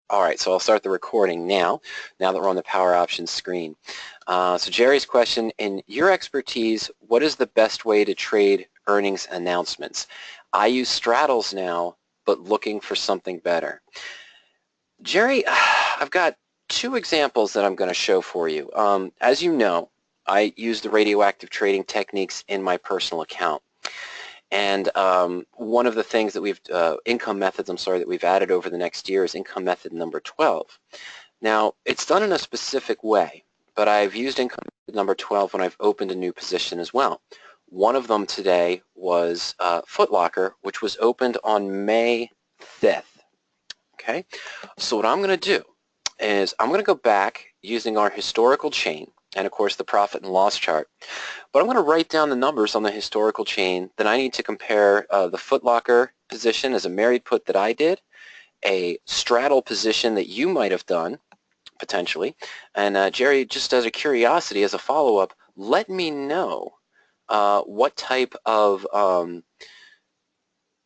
All right, so I'll start the recording now that we're on the Power Options screen. So Jerry's question, in your expertise, what is the best way to trade earnings announcements? I use Straddles now, but looking for something better. Jerry, I've got two examples that I'm going to show for you. As you know, I use the radioactive trading techniques in my personal account. And one of the things that income methods, that we've added over the next year is income method number 12. Now, it's done in a specific way, but I've used income method number 12 when I've opened a new position as well. One of them today was Foot Locker, which was opened on May 5th. Okay, so what I'm going to do is I'm going to go back using our historical chain and, of course, the profit and loss chart. But I'm going to write down the numbers on the historical chain that I need to compare the Foot Locker position as a married put that I did, a straddle position that you might have done, potentially. And Jerry, just as a curiosity, as a follow-up, let me know what type of,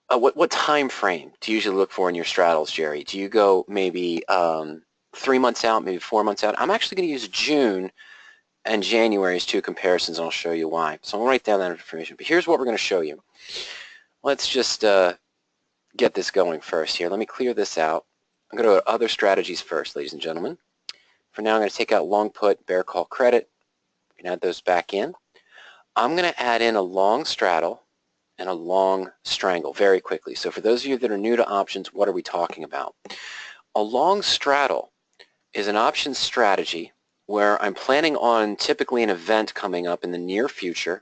what time frame do you usually look for in your straddles, Jerry? Do you go maybe 3 months out, maybe 4 months out? I'm actually going to use June and January as two comparisons, and I'll show you why. So I'm going to write down that information. But here's what we're going to show you. Let's just get this going first here. Let me clear this out. I'm going to go to other strategies first, ladies and gentlemen. For now, I'm going to take out long put, bear call credit. You can add those back in. I'm going to add in a long straddle and a long strangle very quickly. So for those of you that are new to options, what are we talking about? A long straddle is an option strategy where I'm planning on typically an event coming up in the near future,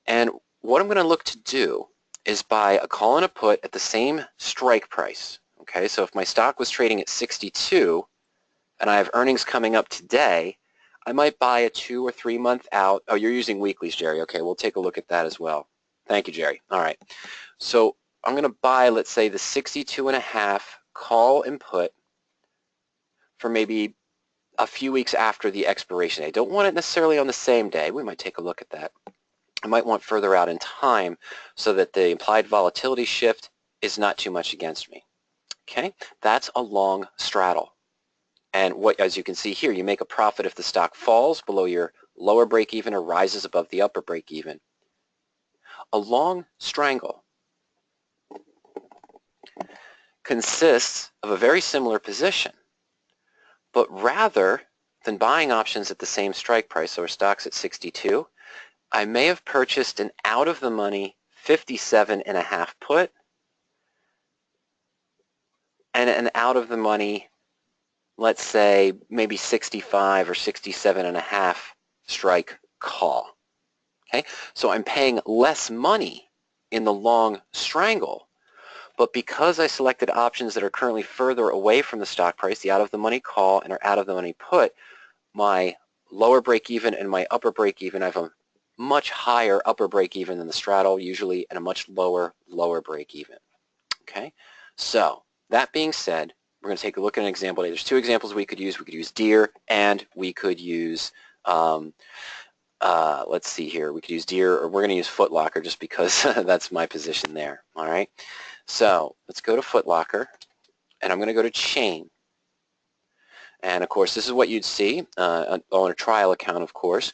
and what I'm going to look to do is buy a call and a put at the same strike price. Okay, so if my stock was trading at 62 and I have earnings coming up today, I might buy a 2 or 3 month out. Oh, you're using weeklies, Jerry. Okay, we'll take a look at that as well. Thank you, Jerry. All right, so I'm going to buy, let's say, the 62.5 call and put for maybe a few weeks after the expiration date. I don't want it necessarily on the same day. We might take a look at that. I might want further out in time so that the implied volatility shift is not too much against me. Okay, that's a long straddle. And what, as you can see here, you make a profit if the stock falls below your lower break even or rises above the upper break even. A long strangle consists of a very similar position. But rather than buying options at the same strike price, so our stock's at 62, I may have purchased an out-of-the-money 57.5 put and an out-of-the-money, let's say, maybe 65 or 67.5 strike call. Okay, so I'm paying less money in the long strangle, but because I selected options that are currently further away from the stock price, the out-of-the-money call and our out-of-the-money put, my lower break-even and my upper break-even, I have a much higher upper break-even than the straddle usually, and a much lower break-even. Okay, so that being said, we're going to take a look at an example. There's two examples we could use. We could use deer, and we could use let's see here. We could use deer, or we're going to use Foot Locker just because that's my position there. All right. So let's go to Foot Locker, and I'm going to go to chain. And of course, this is what you'd see on a trial account, of course.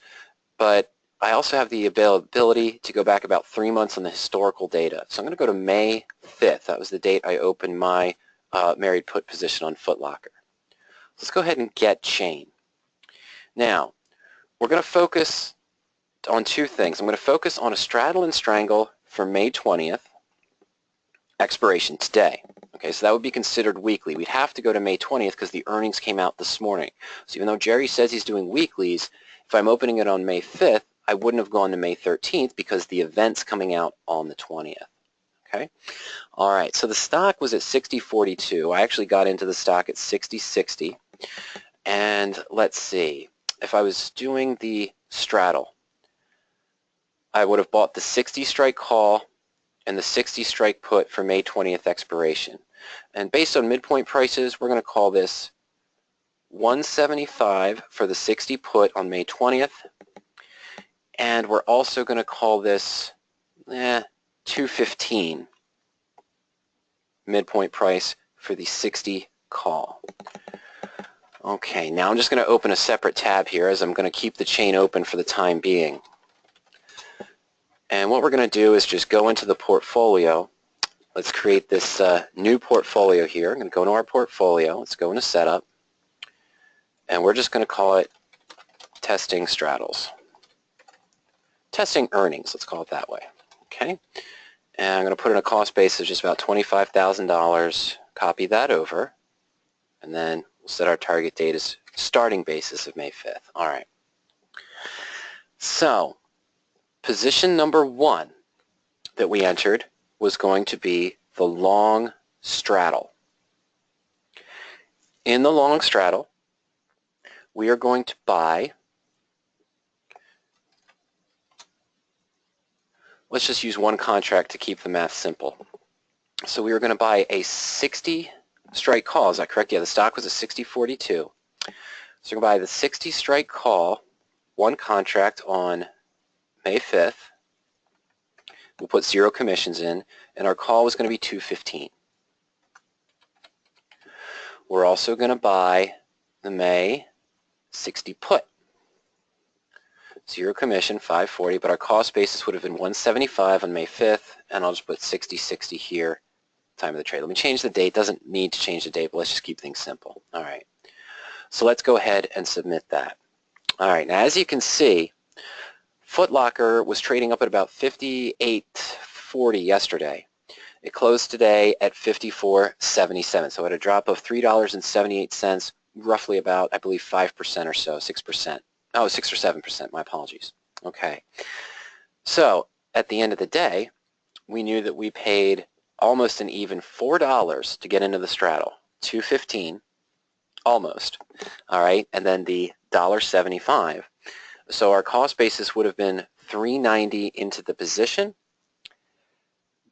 But I also have the ability to go back about 3 months on the historical data. So I'm going to go to May 5th. That was the date I opened my married put position on Foot Locker. Let's go ahead and get chain. Now, we're going to focus on two things. I'm going to focus on a straddle and strangle for May 20th, expiration today. Okay, so that would be considered weekly. We'd have to go to May 20th because the earnings came out this morning. So even though Jerry says he's doing weeklies, if I'm opening it on May 5th, I wouldn't have gone to May 13th because the event's coming out on the 20th. Okay? All right, so the stock was at 60.42. I actually got into the stock at 60.60. And let's see, if I was doing the straddle, I would have bought the 60 strike call and the 60 strike put for May 20th expiration. And based on midpoint prices, we're going to call this 175 for the 60 put on May 20th. And we're also going to call this 215 midpoint price for the 60 call. Okay, now I'm just going to open a separate tab here as I'm going to keep the chain open for the time being. And what we're going to do is just go into the portfolio. Let's create this new portfolio here. I'm going to go into our portfolio. Let's go into Setup. And we're just going to call it Testing Straddles. Testing Earnings, let's call it that way. Okay. And I'm going to put in a cost base of just about $25,000. Copy that over. And then we'll set our target date as starting basis of May 5th. All right. So position number 1 that we entered was going to be the long straddle. In the long straddle, we are going to buy, let's just use one contract to keep the math simple. So we were going to buy a 60 strike call. Is that correct? Yeah, the stock was a 60.42. So we're going to buy the 60 strike call, one contract on May 5th. We'll put 0 commissions in, and our call was going to be 215. We're also going to buy the May 60 put. 0 commission, 540, but our cost basis would have been 175 on May 5th, and I'll just put 60.60 here, time of the trade. Let me change the date. Doesn't need to change the date, but let's just keep things simple. All right. So let's go ahead and submit that. All right. Now, as you can see, Foot Locker was trading up at about 58.40 yesterday. It closed today at 54.77, so at a drop of $3.78, roughly about, I believe, 5% or so, 6%. Oh, 6 or 7%, my apologies. Okay. So at the end of the day, we knew that we paid almost an even $4 to get into the straddle, $2.15, almost. All right, and then the $1.75. So our cost basis would have been $3.90 into the position.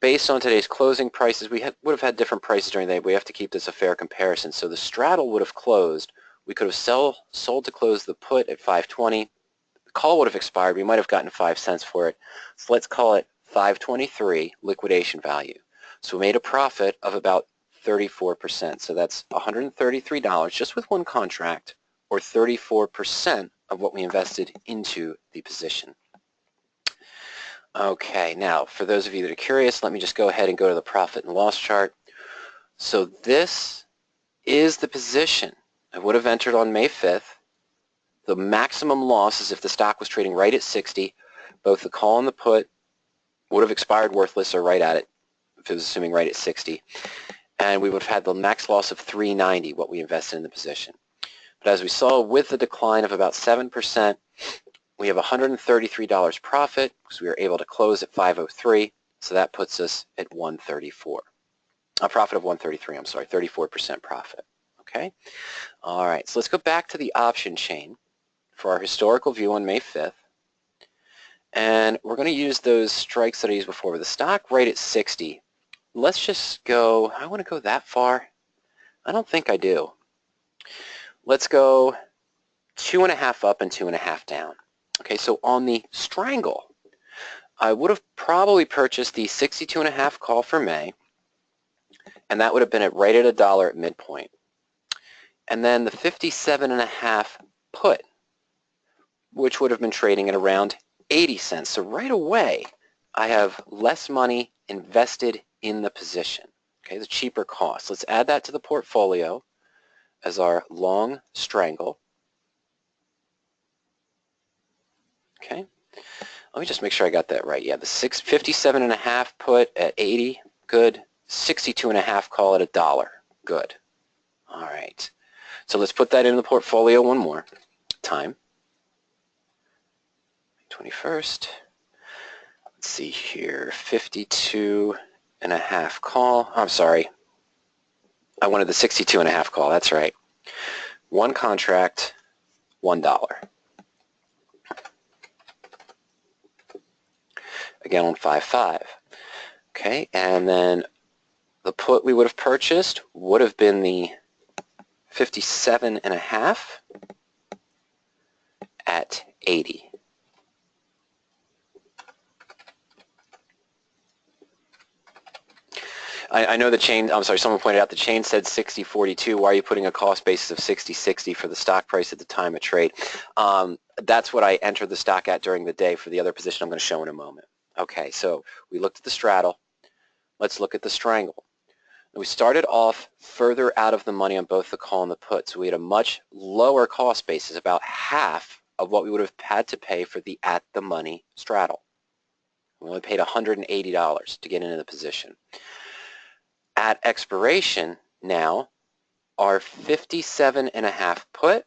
Based on today's closing prices, we would have had different prices during the day. We have to keep this a fair comparison. So the straddle would have closed. We could have sold to close the put at 520. The call would have expired. We might have gotten 5 cents for it. So let's call it 523 liquidation value. So we made a profit of about 34%. So that's $133 just with one contract, or 34% of what we invested into the position. Okay, now for those of you that are curious, let me just go ahead and go to the profit and loss chart. So this is the position I would have entered on May 5th. The maximum loss is if the stock was trading right at 60. Both the call and the put would have expired worthless or right at it, if it was assuming right at 60. And we would have had the max loss of $3.90, what we invested in the position. But as we saw, with the decline of about 7%, we have $133 profit because we were able to close at 503. So that puts us at 134. A profit of 133, I'm sorry, 34% profit. Okay? All right, so let's go back to the option chain for our historical view on May 5th. And we're going to use those strikes that I used before. With the stock right at 60, let's just go, I want to go that far? I don't think I do. Let's go 2.5 up and 2.5 down. Okay, so on the strangle, I would have probably purchased the 62.5 call for May, and that would have been right at $1 at midpoint. And then the 57.5 put, which would have been trading at around 80 cents. So right away, I have less money invested in the position. Okay, the cheaper cost. Let's add that to the portfolio as our long strangle. Okay, let me just make sure I got that right. Yeah, the 57.5 put at 80, good. 62.5 call at $1, good. All right, so let's put that in the portfolio one more time. 21st. Let's see here, 52.5 call. I'm sorry, I wanted the 62.5 call. That's right. One contract, $1. Again on 5.5. Okay, and then the put we would have purchased would have been the 57.5 at 80. I know the chain, I'm sorry, someone pointed out the chain said 60.42. Why are you putting a cost basis of 60.60 for the stock price at the time of trade? That's what I entered the stock at during the day for the other position I'm going to show in a moment. Okay, so we looked at the straddle. Let's look at the strangle. We started off further out of the money on both the call and the put, so we had a much lower cost basis, about half of what we would have had to pay for the at-the-money straddle. We only paid $180 to get into the position. At expiration now, our 57.5 put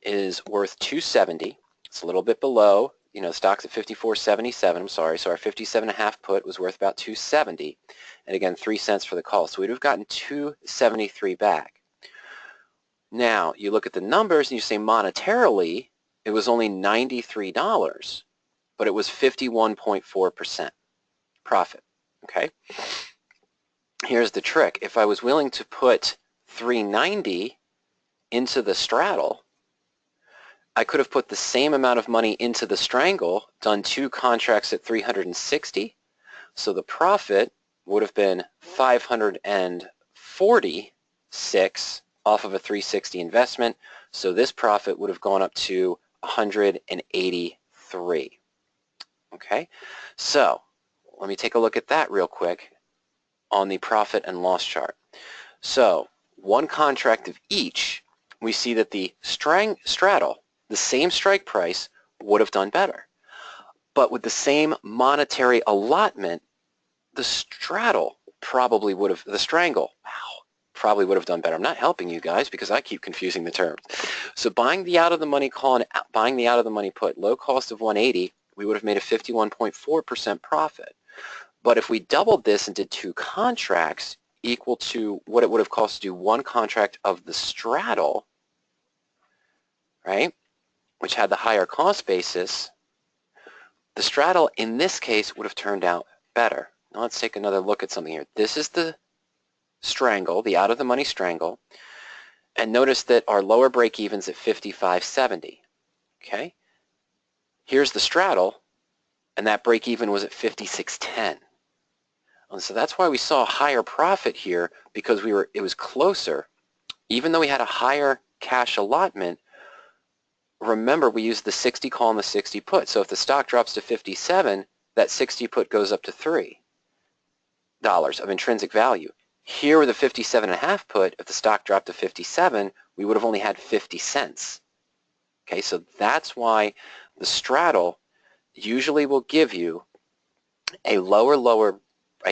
is worth $270. It's a little bit below, you know, the stock's at 54.77, I'm sorry, so our 57.5 put was worth about $270. And again, 3 cents for the call. So we'd have gotten $273 back. Now, you look at the numbers and you say monetarily, it was only $93, but it was 51.4% profit, okay? Here's the trick. If I was willing to put $390 into the straddle, I could have put the same amount of money into the strangle, done 2 contracts at $360, so the profit would have been $546 off of a $360 investment, so this profit would have gone up to $183. Okay, so let me take a look at that real quick on the profit and loss chart. So 1 contract of each, we see that the straddle, the same strike price, would have done better. But with the same monetary allotment, the straddle probably would have, the strangle, probably would have done better. I'm not helping you guys because I keep confusing the terms. So buying the out-of-the-money call and buying the out-of-the-money put, low cost of $180, we would have made a 51.4% profit. But if we doubled this and did 2 contracts equal to what it would have cost to do 1 contract of the straddle, right, which had the higher cost basis, the straddle in this case would have turned out better. Now let's take another look at something here. This is the strangle, the out-of-the-money strangle, and notice that our lower break-even's at 55.70. Okay? Here's the straddle, and that break-even was at 56.10. And so that's why we saw a higher profit here, because it was closer. Even though we had a higher cash allotment, remember we used the 60 call and the 60 put. So if the stock drops to 57, that 60 put goes up to $3 of intrinsic value. Here with the 57.5 put, if the stock dropped to 57, we would have only had 50 cents. Okay, so that's why the straddle usually will give you a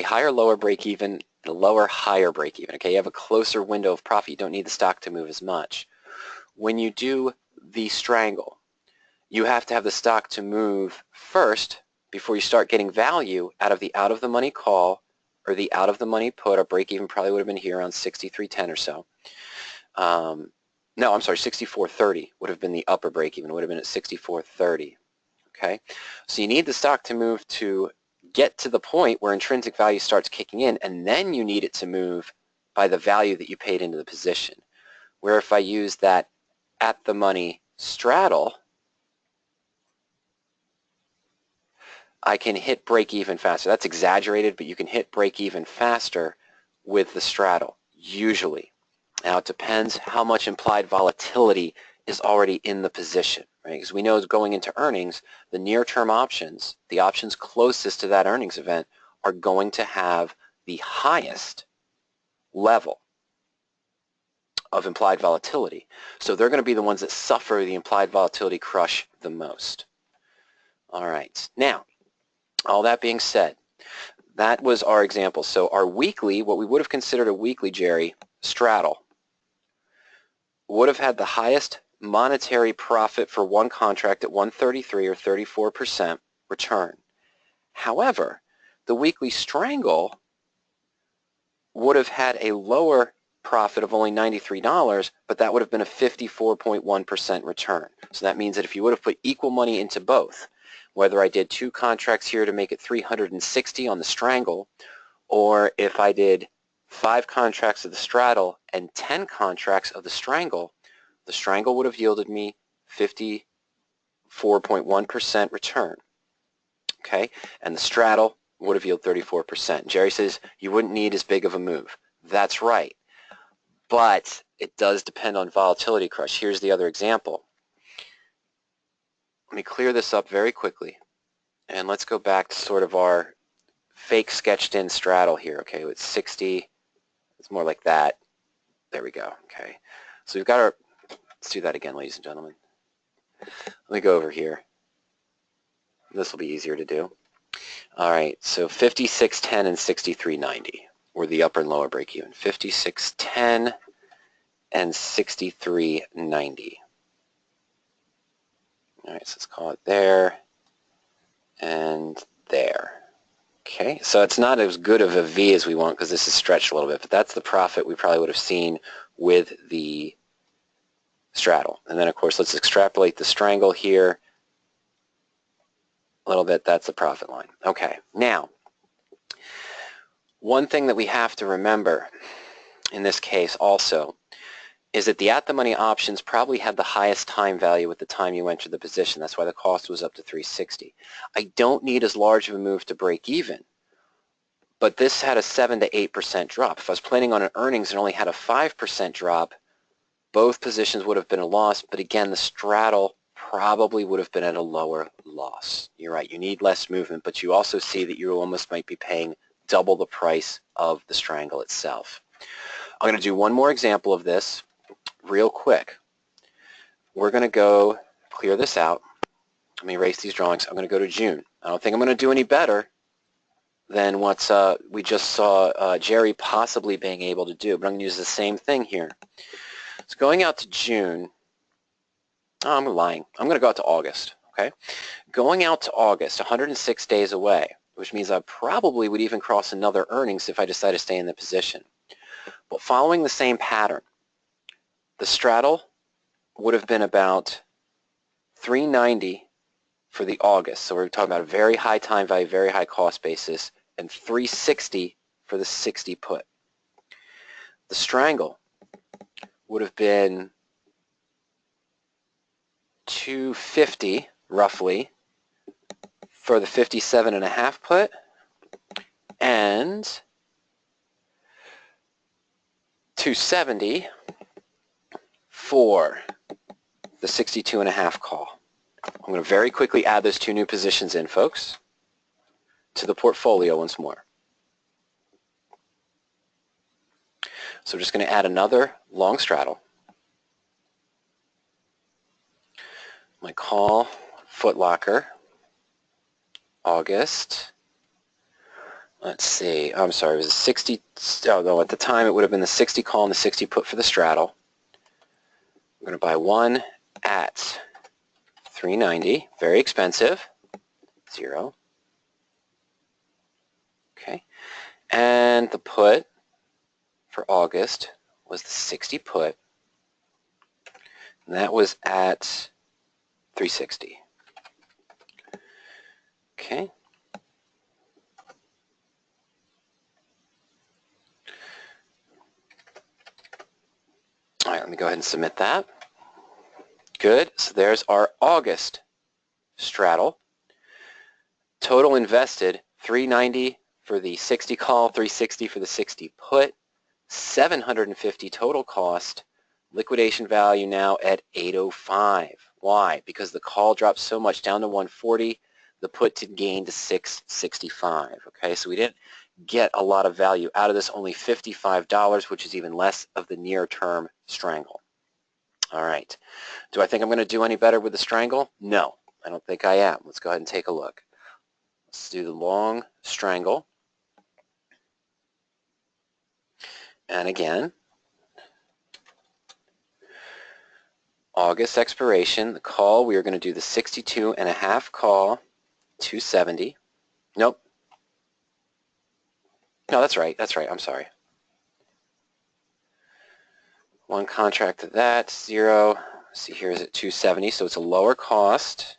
higher lower break even, and a lower higher break even. Okay, you have a closer window of profit. You don't need the stock to move as much. When you do the strangle, you have to have the stock to move first before you start getting value out of the out-of-the-money call or the out-of-the-money put. Our break-even probably would have been here around 63.10 or so. No, I'm sorry, 64.30 would have been the upper break-even. It would have been at 64.30. Okay, so you need the stock to move to get to the point where intrinsic value starts kicking in, and then you need it to move by the value that you paid into the position. Where if I use that at-the-money straddle, I can hit break-even faster. That's exaggerated, but you can hit break-even faster with the straddle, usually. Now, it depends how much implied volatility is already in the position, right? Because we know going into earnings, the near-term options, the options closest to that earnings event, are going to have the highest level of implied volatility. So they're going to be the ones that suffer the implied volatility crush the most. All right. Now, all that being said, that was our example. So our weekly, what we would have considered a weekly, Jerry, straddle, would have had the highest monetary profit for 1 contract at 133 or 34% return. However, the weekly strangle would have had a lower profit of only $93, but that would have been a 54.1% return. So that means that if you would have put equal money into both, whether I did 2 contracts here to make it 360 on the strangle, or if I did 5 contracts of the straddle and 10 contracts of the strangle would have yielded me 54.1% return. Okay, and the straddle would have yielded 34%. Jerry says you wouldn't need as big of a move. That's right. But it does depend on volatility crush. Here's the other example. Let me clear this up very quickly. And let's go back to sort of our fake sketched in straddle here. Okay, it's 60. It's more like that. There we go. Okay. So we've got our, let's do that again, ladies and gentlemen. Let me go over here. This will be easier to do. All right, so 56.10 and 63.90 were the upper and lower break even. 56.10 and 63.90. All right, so let's call it there and there. Okay, so it's not as good of a V as we want because this is stretched a little bit, but that's the profit we probably would have seen with the straddle. And then, of course, let's extrapolate the strangle here a little bit. That's the profit line. Okay, now, one thing that we have to remember in this case also is that the at-the-money options probably have the highest time value at the time you enter the position. That's why the cost was up to 360. I don't need as large of a move to break even, but this had a 7 to 8% drop. If I was planning on an earnings and only had a 5% drop, both positions would have been a loss, but again, the straddle probably would have been at a lower loss. You're right, you need less movement, but you also see that you almost might be paying double the price of the strangle itself. I'm going to do one more example of this real quick. We're going to go clear this out. Let me erase these drawings. I'm going to go to June. I don't think I'm going to do any better than what we just saw Jerry possibly being able to do, but I'm going to use the same thing here. So going out to June, oh, I'm lying. I'm going to go out to August, okay? Going out to August, 106 days away, which means I probably would even cross another earnings if I decide to stay in the position. But following the same pattern, the straddle would have been about 390 for the August. So we're talking about a very high time value, very high cost basis, and 360 for the 60 put. The strangle would have been 250 roughly for the 57.5 put, and 270 for the 62.5 call. I'm going to very quickly add those two new positions in, folks, to the portfolio once more. So we're just going to add another long straddle. My call, footlocker, August. Let's see, I'm sorry, it was a 60, oh no, at the time it would have been the 60 call and the 60 put for the straddle. I'm going to buy one at 390, very expensive, 0. Okay, and the put for August was the 60 put, and that was at 360. Okay. All right, let me go ahead and submit that. Good, so there's our August straddle. Total invested, 390 for the 60 call, 360 for the 60 put, 750 total cost, liquidation value now at 805. Why? Because the call dropped so much down to 140, the put to gain to 665. Okay, so we didn't get a lot of value out of this, only $55, which is even less of the near-term strangle. All right. Do I think I'm going to do any better with the strangle? No, I don't think I am. Let's go ahead and take a look. Let's do the long strangle. And again, August expiration, the call, we are going to do the 62.5 call, 270. Nope. No, that's right, I'm sorry. One contract to that, 0. See, here is at 270, so it's a lower cost.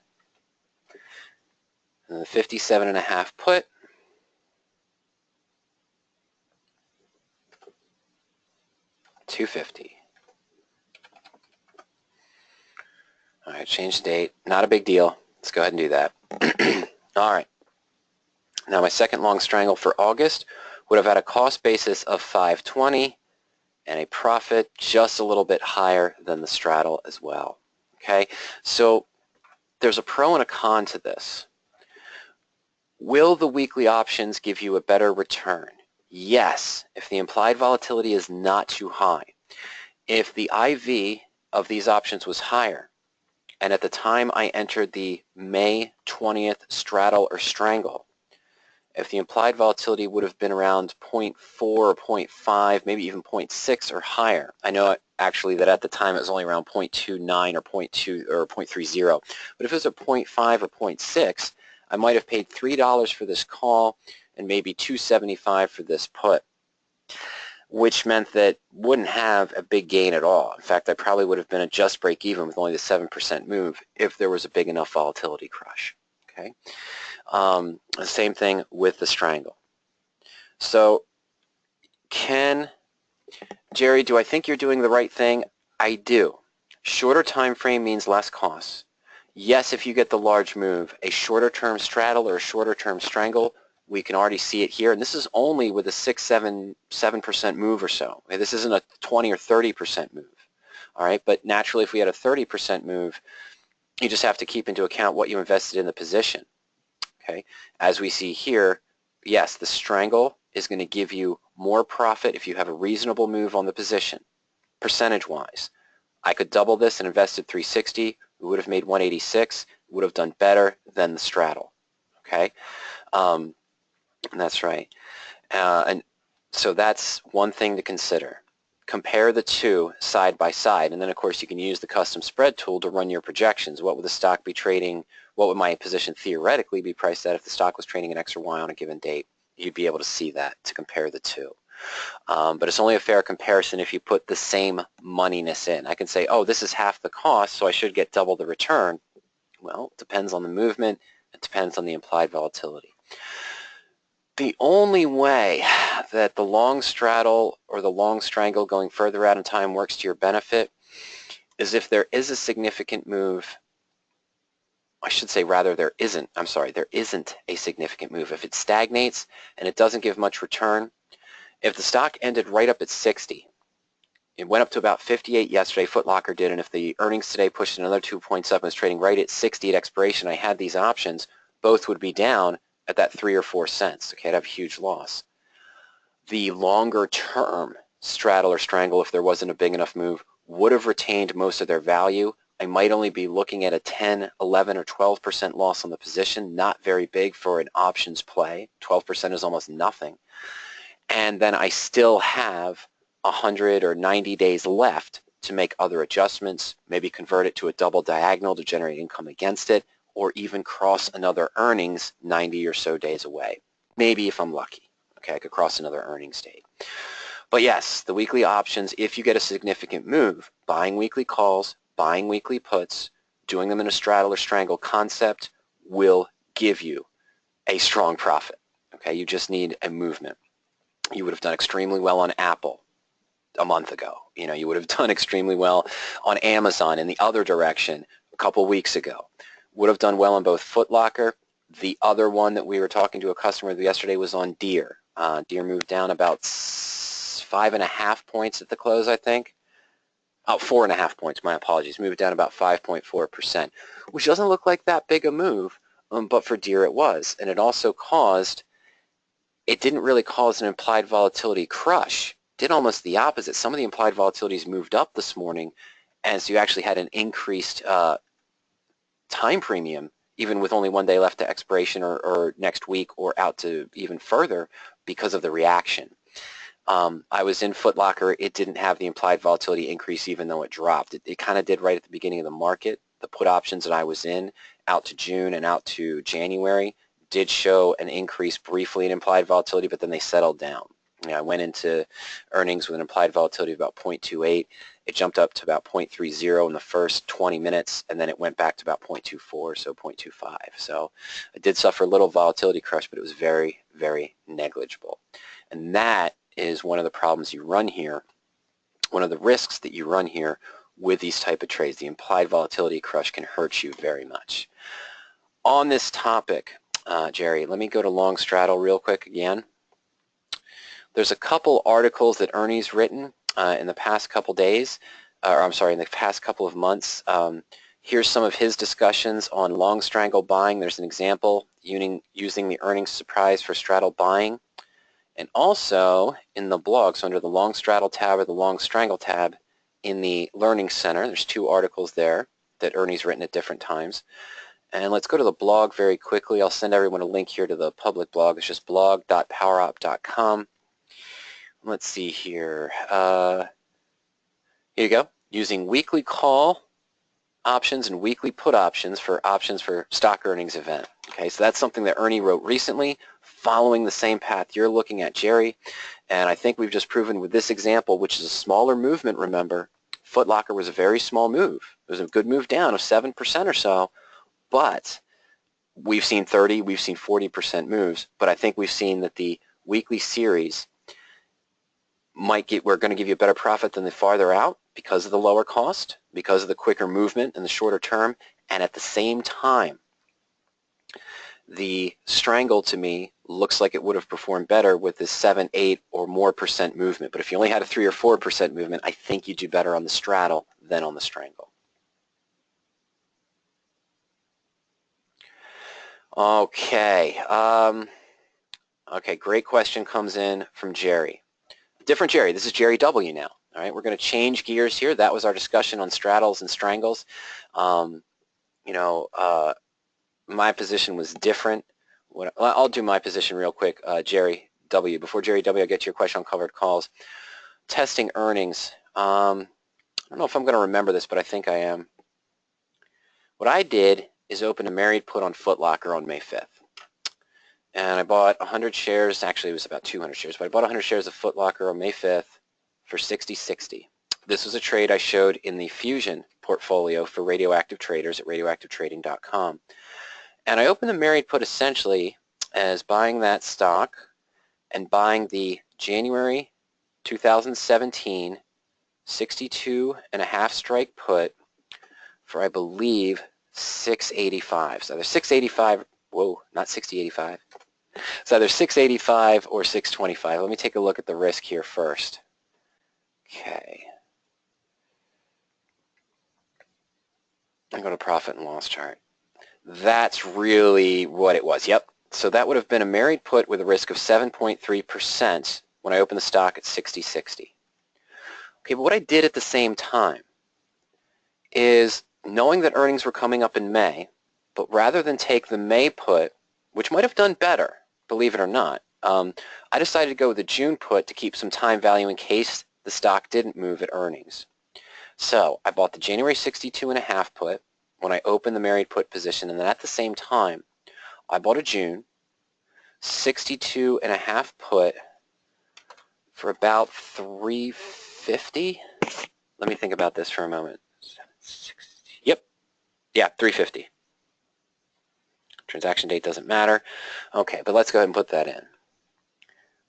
And the 57.5 put. $250. All right, change the date. Not a big deal. Let's go ahead and do that. All right. Now my second long strangle for August would have had a cost basis of 520 and a profit just a little bit higher than the straddle as well. Okay, so there's a pro and a con to this. Will the weekly options give you a better return? Yes, if the implied volatility is not too high. If the IV of these options was higher, and at the time I entered the May 20th straddle or strangle, if the implied volatility would have been around 0.4 or 0.5, maybe even 0.6 or higher. I know actually that at the time it was only around 0.29 or 0.2 or 0.30. But if it was a 0.5 or 0.6, I might have paid $3 for this call and maybe $2.75 for this put, which meant that wouldn't have a big gain at all. In fact, I probably would have been at just break even with only the 7% move if there was a big enough volatility crush. Okay. The same thing with the strangle. So, Jerry, do I think you're doing the right thing? I do. Shorter time frame means less costs. Yes, if you get the large move, a shorter term straddle or a shorter term strangle, we can already see it here. And this is only with a 7% move or so. Okay, this isn't a 20 or 30% move. All right, but naturally if we had a 30% move, you just have to keep into account what you invested in the position. Okay, as we see here, yes, the strangle is going to give you more profit if you have a reasonable move on the position, percentage-wise. I could double this and invested 360. We would have made 186. Would have done better than the straddle. Okay, and that's right. And so that's one thing to consider. Compare the two side by side, and then of course you can use the custom spread tool to run your projections. What would the stock be trading? What would my position theoretically be priced at if the stock was trading an X or Y on a given date? You'd be able to see that to compare the two. But it's only a fair comparison if you put the same moneyness in. I can say, oh, this is half the cost, so I should get double the return. Well, it depends on the movement. It depends on the implied volatility. The only way that the long straddle or the long strangle going further out in time works to your benefit is if there is a significant move. I should say rather there isn't a significant move. If it stagnates and it doesn't give much return, if the stock ended right up at 60, it went up to about 58 yesterday, Foot Locker did, and if the earnings today pushed another 2 points up and was trading right at 60 at expiration, I had these options, both would be down at that 3 or 4 cents. Okay, I'd have a huge loss. The longer term straddle or strangle, if there wasn't a big enough move, would have retained most of their value. I might only be looking at a 10, 11, or 12% loss on the position, not very big for an options play. 12% is almost nothing. And then I still have 100 or 90 days left to make other adjustments, maybe convert it to a double diagonal to generate income against it, or even cross another earnings 90 or so days away. Maybe if I'm lucky. Okay, I could cross another earnings date. But yes, the weekly options, if you get a significant move, buying weekly calls, buying weekly puts, doing them in a straddle or strangle concept will give you a strong profit. Okay, you just need a movement. You would have done extremely well on Apple a month ago. You know, you would have done extremely well on Amazon in the other direction a couple weeks ago. Would have done well on both Foot Locker. The other one that we were talking to a customer yesterday was on Deere. Deere moved down about 5.5 points at the close, I think. Oh, 4.5 points, my apologies. Moved down about 5.4%, which doesn't look like that big a move, but for Deere it was. And it also it didn't really cause an implied volatility crush. It did almost the opposite. Some of the implied volatilities moved up this morning, and so you actually had an increased time premium, even with only 1 day left to expiration or next week or out to even further because of the reaction. I was in Foot Locker. It didn't have the implied volatility increase even though it dropped. It kind of did right at the beginning of the market. The put options that I was in out to June and out to January did show an increase briefly in implied volatility, but then they settled down. You know, I went into earnings with an implied volatility of about 0.28. It jumped up to about 0.30 in the first 20 minutes, and then it went back to about 0.24, so 0.25. So I did suffer a little volatility crush, but it was very, very negligible. And that is one of the problems you run here, one of the risks that you run here with these type of trades. The implied volatility crush can hurt you very much. On this topic, Jerry. Let me go to long straddle real quick again. There's a couple articles that Ernie's written in the past couple days, or I'm sorry, in the past couple of months. Here's some of his discussions on long strangle buying. There's an example using the earnings surprise for straddle buying. And also in the blog, so under the long straddle tab or the long strangle tab in the Learning Center, there's 2 articles there that Ernie's written at different times. And let's go to the blog very quickly. I'll send everyone a link here to the public blog. It's just blog.powerop.com. Let's see here. Here you go. Using weekly call options and weekly put options for stock earnings event. Okay, so that's something that Ernie wrote recently, following the same path you're looking at, Jerry. And I think we've just proven with this example, which is a smaller movement, remember, Foot Locker was a very small move. It was a good move down of 7% or so, but we've seen 30, we've seen 40% moves, but I think we've seen that the weekly series we're going to give you a better profit than the farther out because of the lower cost, because of the quicker movement in the shorter term, and at the same time, the strangle to me looks like it would have performed better with this 7, 8 or more % movement. But if you only had a 3 or 4% movement, I think you do better on the straddle than on the strangle. Okay. Okay, great question comes in from Jerry. Different Jerry. This is Jerry W. now. All right, we're going to change gears here. That was our discussion on straddles and strangles. My position was different. I'll do my position real quick, Jerry W. Before Jerry W., I'll get to your question on covered calls. Testing earnings. I don't know if I'm going to remember this, but I think I am. What I did is open a married put on Foot Locker on May 5th. And I bought 100 shares, actually it was about 200 shares, but I bought 100 shares of Foot Locker on May 5th for $60.60. This was a trade I showed in the Fusion portfolio for radioactive traders at radioactivetrading.com. And I opened the married put essentially as buying that stock and buying the January 2017 62.5 strike put for, I believe, $6.85. So either $6.85, whoa, not $60.85. It's either $6.85 or $6.25. Let me take a look at the risk here first. Okay. I go to profit and loss chart. That's really what it was. Yep. So that would have been a married put with a risk of 7.3% when I opened the stock at $60.60. Okay, but what I did at the same time is knowing that earnings were coming up in May, but rather than take the May put, which might have done better, believe it or not, I decided to go with the June put to keep some time value in case the stock didn't move at earnings. So I bought the January 62.5 put when I opened the married put position, and then at the same time, I bought a June 62.5 put for about $350. Let me think about this for a moment. Yep. Yeah, $350. Transaction date doesn't matter. Okay, but let's go ahead and put that in.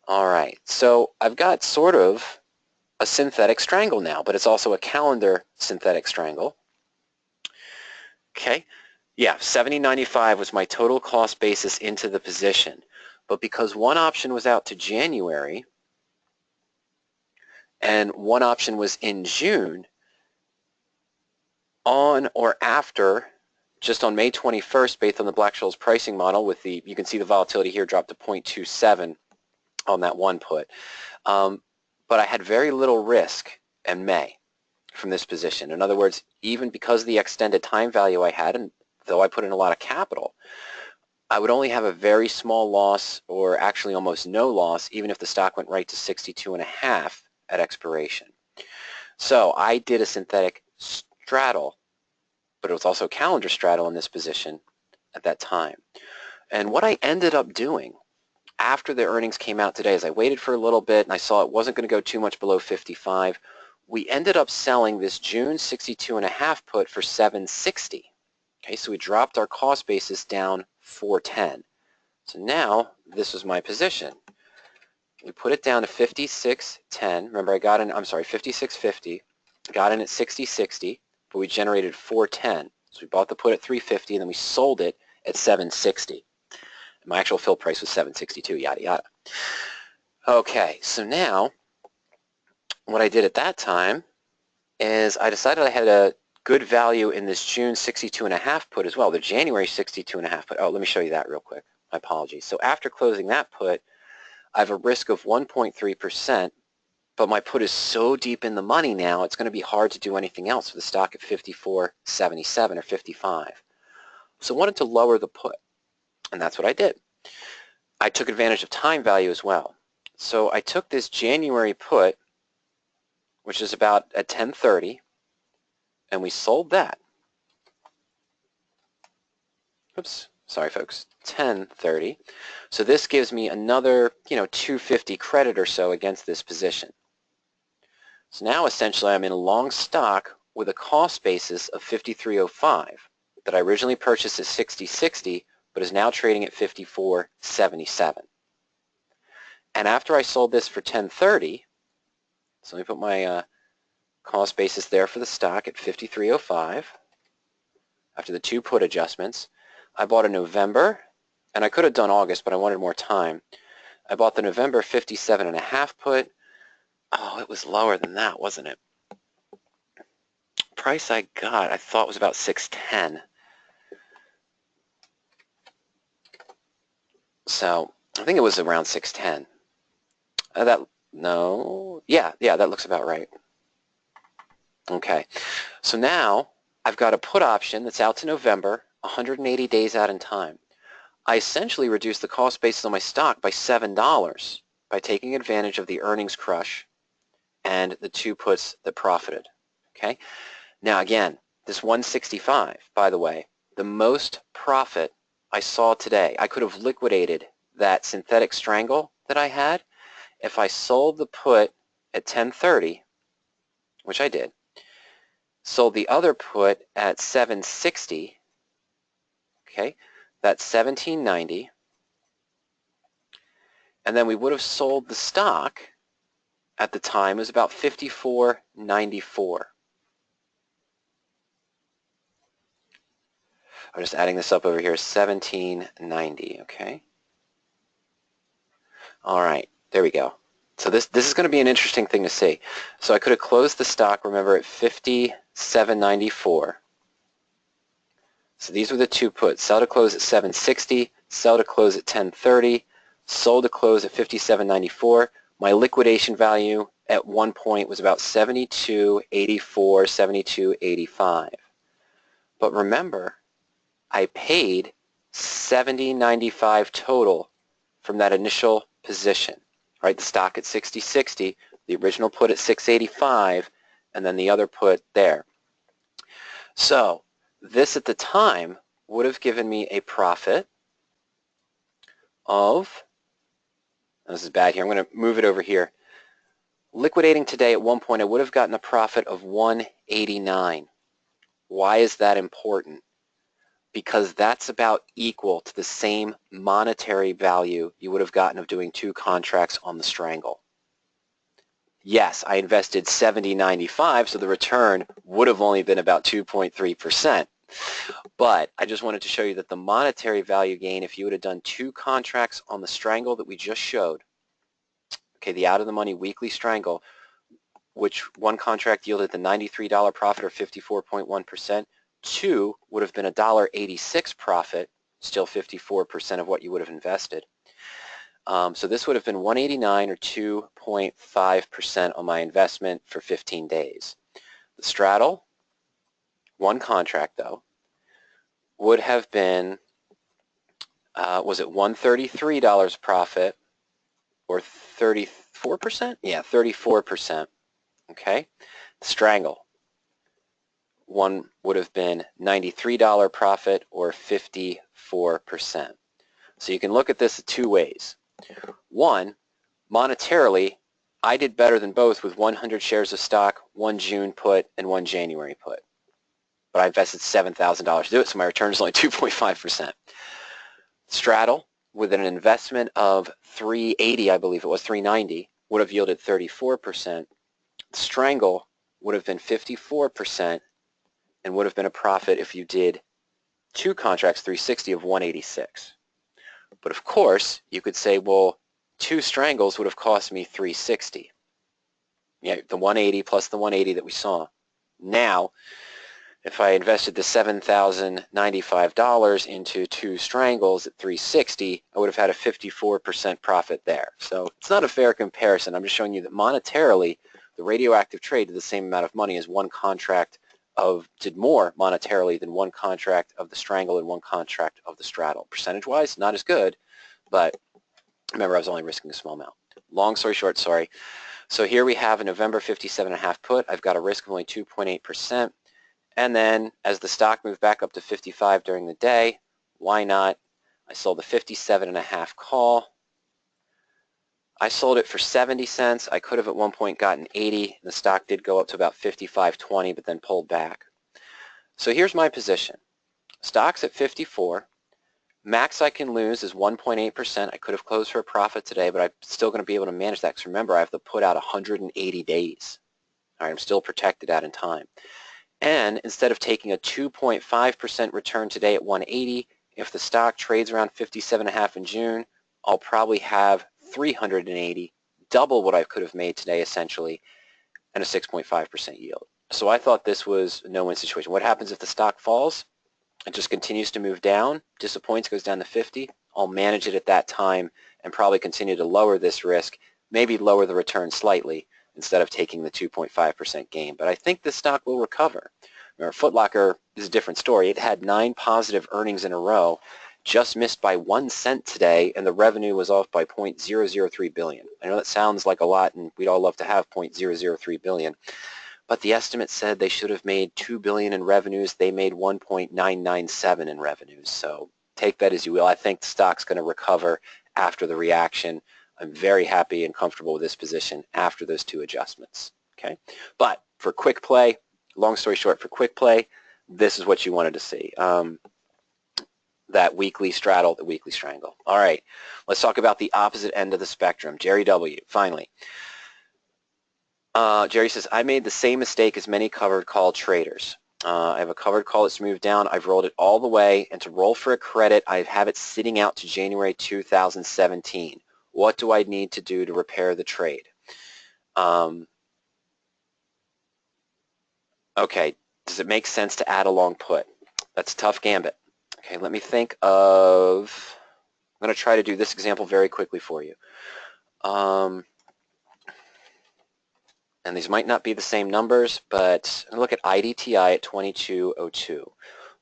All right, so I've got sort of a synthetic strangle now, but it's also a calendar synthetic strangle. Okay, yeah, $70.95 was my total cost basis into the position, but because one option was out to January and one option was in June, on or after, just on May 21st, based on the Black-Scholes pricing model, with the, you can see the volatility here dropped to 0.27 on that one put. But I had very little risk in May from this position. In other words, even because of the extended time value I had, and though I put in a lot of capital, I would only have a very small loss, or actually almost no loss, even if the stock went right to 62.5 at expiration. So I did a synthetic straddle, but it was also a calendar straddle in this position at that time. And what I ended up doing after the earnings came out today is I waited for a little bit and I saw it wasn't going to go too much below 55. We ended up selling this June 62.5 put for $760. Okay, so we dropped our cost basis down $410. So now this was my position. We put it down to 56.10. Remember, I got in, I'm sorry, 56.50. Got in at 60.60, but we generated $410. So we bought the put at $350 and then we sold it at $760. My actual fill price was $7.62, yada, yada. Okay, so now what I did at that time is I decided I had a good value in this June 62.5 put as well, the January 62.5 put. Oh, let me show you that real quick. My apologies. So after closing that put, I have a risk of 1.3%, but my put is so deep in the money now, it's going to be hard to do anything else with the stock at 54.77 or 55. So I wanted to lower the put, and that's what I did. I took advantage of time value as well. So I took this January put, which is about at 10:30, and we sold that. Oops, sorry folks, 10:30. So this gives me another, $250 credit or so against this position. So now essentially I'm in a long stock with a cost basis of 53.05 that I originally purchased at 60.60 but is now trading at 54.77. And after I sold this for 10.30, so let me put my cost basis there for the stock at 53.05 after the 2 put adjustments. I bought a November, and I could have done August, but I wanted more time. I bought the November 57.5 put. Oh, it was lower than that, wasn't it? Price I got, I thought was about 610. So I think it was around 610. That looks about right. Okay, so now I've got a put option that's out to November, 180 days out in time. I essentially reduced the cost basis on my stock by $7 by taking advantage of the earnings crush and the 2 puts that profited. Okay, now again, this 165, by the way, the most profit I saw today, I could have liquidated that synthetic strangle that I had if I sold the put at 10:30, which I did, sold the other put at 760, okay, that's 1790, and then we would have sold the stock at the time, it was about 54.94. I'm just adding this up over here, 1790, okay? All right, there we go. So this is going to be an interesting thing to see. So I could have closed the stock, remember, at 57.94. So these were the 2 puts. Sell to close at 760, sell to close at 10:30, sold to close at 57.94. My liquidation value at one point was about 72.84, 72.85. But remember, I paid 70.95 total from that initial position. Right, the stock at 60.60, the original put at 685, and then the other put there. So this at the time would have given me a profit of, this is bad here, I'm going to move it over here. Liquidating today at one point, I would have gotten a profit of 189. Why is that important? Because that's about equal to the same monetary value you would have gotten of doing 2 contracts on the strangle. Yes, I invested 70.95, so the return would have only been about 2.3%. But I just wanted to show you that the monetary value gain, if you would have done 2 contracts on the strangle that we just showed, okay, the out-of-the-money weekly strangle, which one contract yielded the $93 profit or 54.1%, 2 would have been a $1.86 profit, still 54% of what you would have invested. So this would have been 189 or 2.5% on my investment for 15 days. The straddle, one contract though, would have been, was it $133 profit or 34%? Yeah, 34%. Okay. The strangle, one would have been $93 profit or 54%. So you can look at this 2 ways. One, monetarily, I did better than both with 100 shares of stock, 1 June put, and 1 January put. But I invested $7,000 to do it, so my return is only 2.5%. Straddle, with an investment of $380, I believe it was, $390, would have yielded 34%. Strangle would have been 54% and would have been a profit if you did 2 contracts, 360 of 186. But of course, you could say, well, 2 Strangles would have cost me $360. Yeah, the 180 plus the 180 that we saw. Now, if I invested the $7,095 into 2 Strangles at $360, I would have had a 54% profit there. So it's not a fair comparison. I'm just showing you that monetarily, the radioactive trade did the same amount of money as one contract did more monetarily than one contract of the Strangle and one contract of the Straddle. Percentage-wise, not as good, but remember, I was only risking a small amount. Long story short, sorry. So here we have a November 57.5 put. I've got a risk of only 2.8%. And then as the stock moved back up to 55 during the day, why not? I sold the 57.5 call. I sold it for 70 cents. I could have at one point gotten 80. The stock did go up to about 55.20, but then pulled back. So here's my position. Stock's at 54. Max I can lose is 1.8%. I could have closed for a profit today, but I'm still going to be able to manage that because remember, I have to put out 180 days. All right, I'm still protected out in time. And instead of taking a 2.5% return today at 180, if the stock trades around 57.5 in June, I'll probably have 380, double what I could have made today essentially, and a 6.5% yield. So I thought this was a no-win situation. What happens if the stock falls? It just continues to move down, disappoints, goes down to 50. I'll manage it at that time and probably continue to lower this risk, maybe lower the return slightly instead of taking the 2.5% gain. But I think this stock will recover. Remember, Foot Locker is a different story. It had 9 positive earnings in a row, just missed by 1 cent today, and the revenue was off by $0.003 billion. I know that sounds like a lot, and we'd all love to have $0.003 billion. But the estimate said they should have made $2 billion in revenues. They made $1.997 in revenues. So take that as you will. I think the stock's going to recover after the reaction. I'm very happy and comfortable with this position after those 2 adjustments. Okay, but for quick play, long story short, for quick play, this is what you wanted to see. That weekly straddle, the weekly strangle. All right, let's talk about the opposite end of the spectrum. Jerry W., finally. Jerry says, I made the same mistake as many covered call traders. I have a covered call that's moved down. I've rolled it all the way, and to roll for a credit, I have it sitting out to January 2017. What do I need to do to repair the trade? Okay, does it make sense to add a long put? That's a tough gambit. Okay, let me think of, I'm going to try to do this example very quickly for you. And these might not be the same numbers, but look at IDTI at 2202.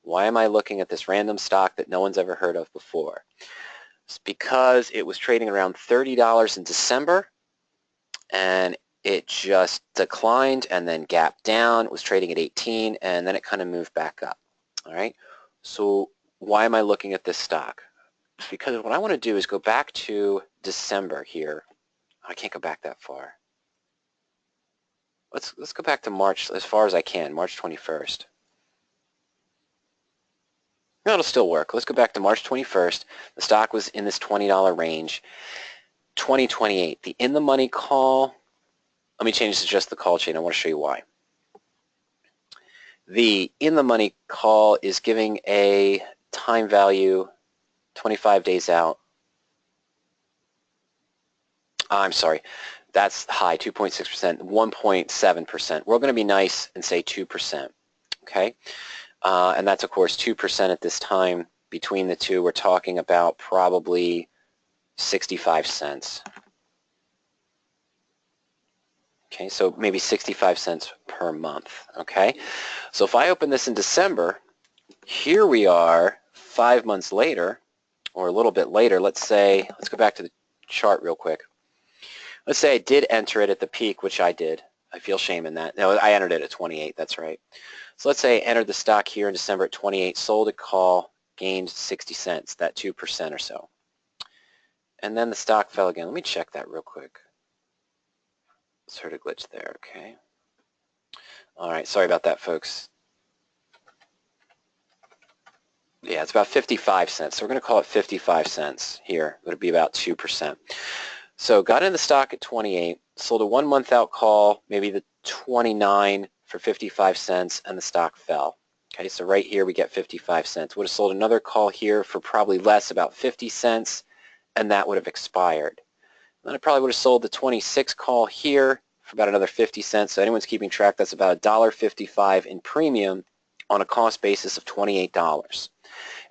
Why am I looking at this random stock that no one's ever heard of before? It's because it was trading around $30 in December, and it just declined and then gapped down. It was trading at 18, and then it kind of moved back up. All right, so why am I looking at this stock? It's because what I want to do is go back to December here. I can't go back that far. Let's go back to March as far as I can, March 21st. No, it'll still work. Let's go back to March 21st. The stock was in this $20 range. 2028, the in-the-money call, let me change this to just the call chain. I want to show you why. The in-the-money call is giving a time value 25 days out. I'm sorry. That's high, 2.6%, 1.7%. We're going to be nice and say 2%, okay? And that's, of course, 2% at this time. Between the two, we're talking about probably 65 cents. Okay, so maybe 65 cents per month, okay? So if I open this in December, here we are 5 months later, or a little bit later. Let's say, let's go back to the chart real quick. Let's say I did enter it at the peak, which I did. I feel shame in that. No, I entered it at 28, that's right. So let's say I entered the stock here in December at 28, sold a call, gained 60 cents, that 2% or so. And then the stock fell again. Let me check that real quick. Just heard a glitch there, okay. All right, sorry about that, folks. Yeah, it's about 55 cents. So we're going to call it 55 cents here. It would be about 2%. So got in the stock at 28, sold a 1 month out call, maybe the 29 for 55 cents, and the stock fell. Okay, so right here we get 55 cents. Would have sold another call here for probably less, about 50 cents, and that would have expired. Then I probably would have sold the 26 call here for about another 50 cents. So anyone's keeping track, that's about $1.55 in premium on a cost basis of $28.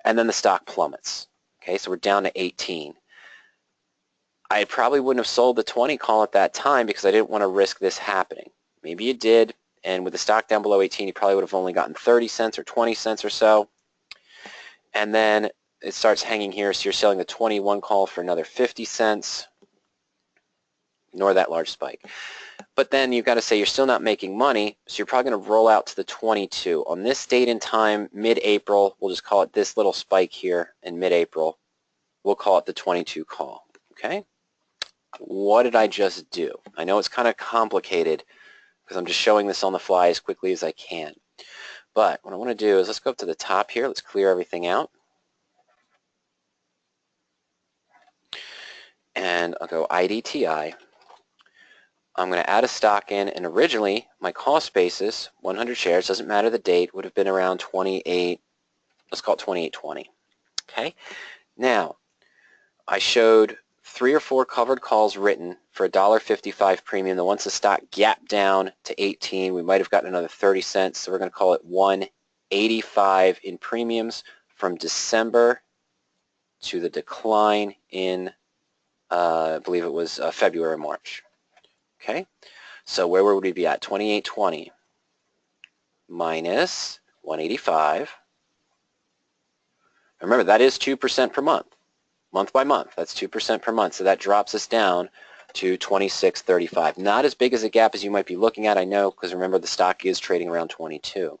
And then the stock plummets. Okay, so we're down to 18. I probably wouldn't have sold the 20 call at that time because I didn't want to risk this happening. Maybe you did, and with the stock down below 18, you probably would have only gotten 30 cents or 20 cents or so. And then it starts hanging here, so you're selling the 21 call for another 50 cents. Ignore that large spike. But then you've got to say you're still not making money, so you're probably going to roll out to the 22. On this date and time, mid-April, we'll just call it this little spike here in mid-April. We'll call it the 22 call. Okay? What did I just do? I know it's kind of complicated because I'm just showing this on the fly as quickly as I can. But what I want to do is let's go up to the top here. Let's clear everything out. And I'll go IDTI. I'm going to add a stock in, and originally my cost basis, 100 shares, doesn't matter the date, would have been around 28, let's call it 28.20. Okay? Now, I showed 3 or 4 covered calls written for $1.55 premium. Then once the stock gapped down to 18, we might have gotten another 30 cents. So we're going to call it $1.85 in premiums from December to the decline in, I believe it was February or March. Okay, so where would we be at? 28.20 minus 185. Remember, that is 2% per month. Month by month, that's 2% per month. So that drops us down to 26.35. Not as big as a gap as you might be looking at, I know, because remember the stock is trading around 22.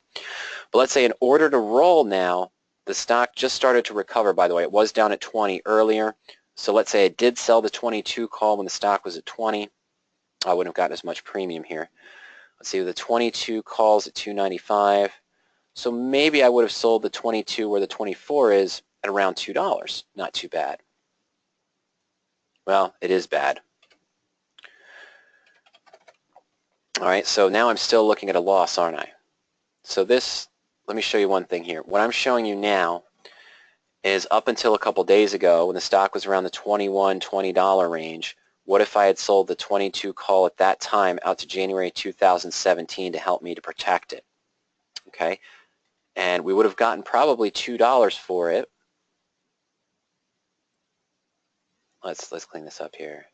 But let's say in order to roll now, the stock just started to recover, by the way. It was down at 20 earlier. So let's say I did sell the 22 call when the stock was at 20. I wouldn't have gotten as much premium here. Let's see, the 22 calls at 295. So maybe I would have sold the 22 where the 24 is at around $2. Not too bad. Well, it is bad. All right, so now I'm still looking at a loss, aren't I? So this, let me show you one thing here. What I'm showing you now is up until a couple days ago when the stock was around the $21, $20 range. What if I had sold the 22 call at that time out to January 2017 to help me to protect it? Okay, and we would have gotten probably $2 for it. Let's clean this up here.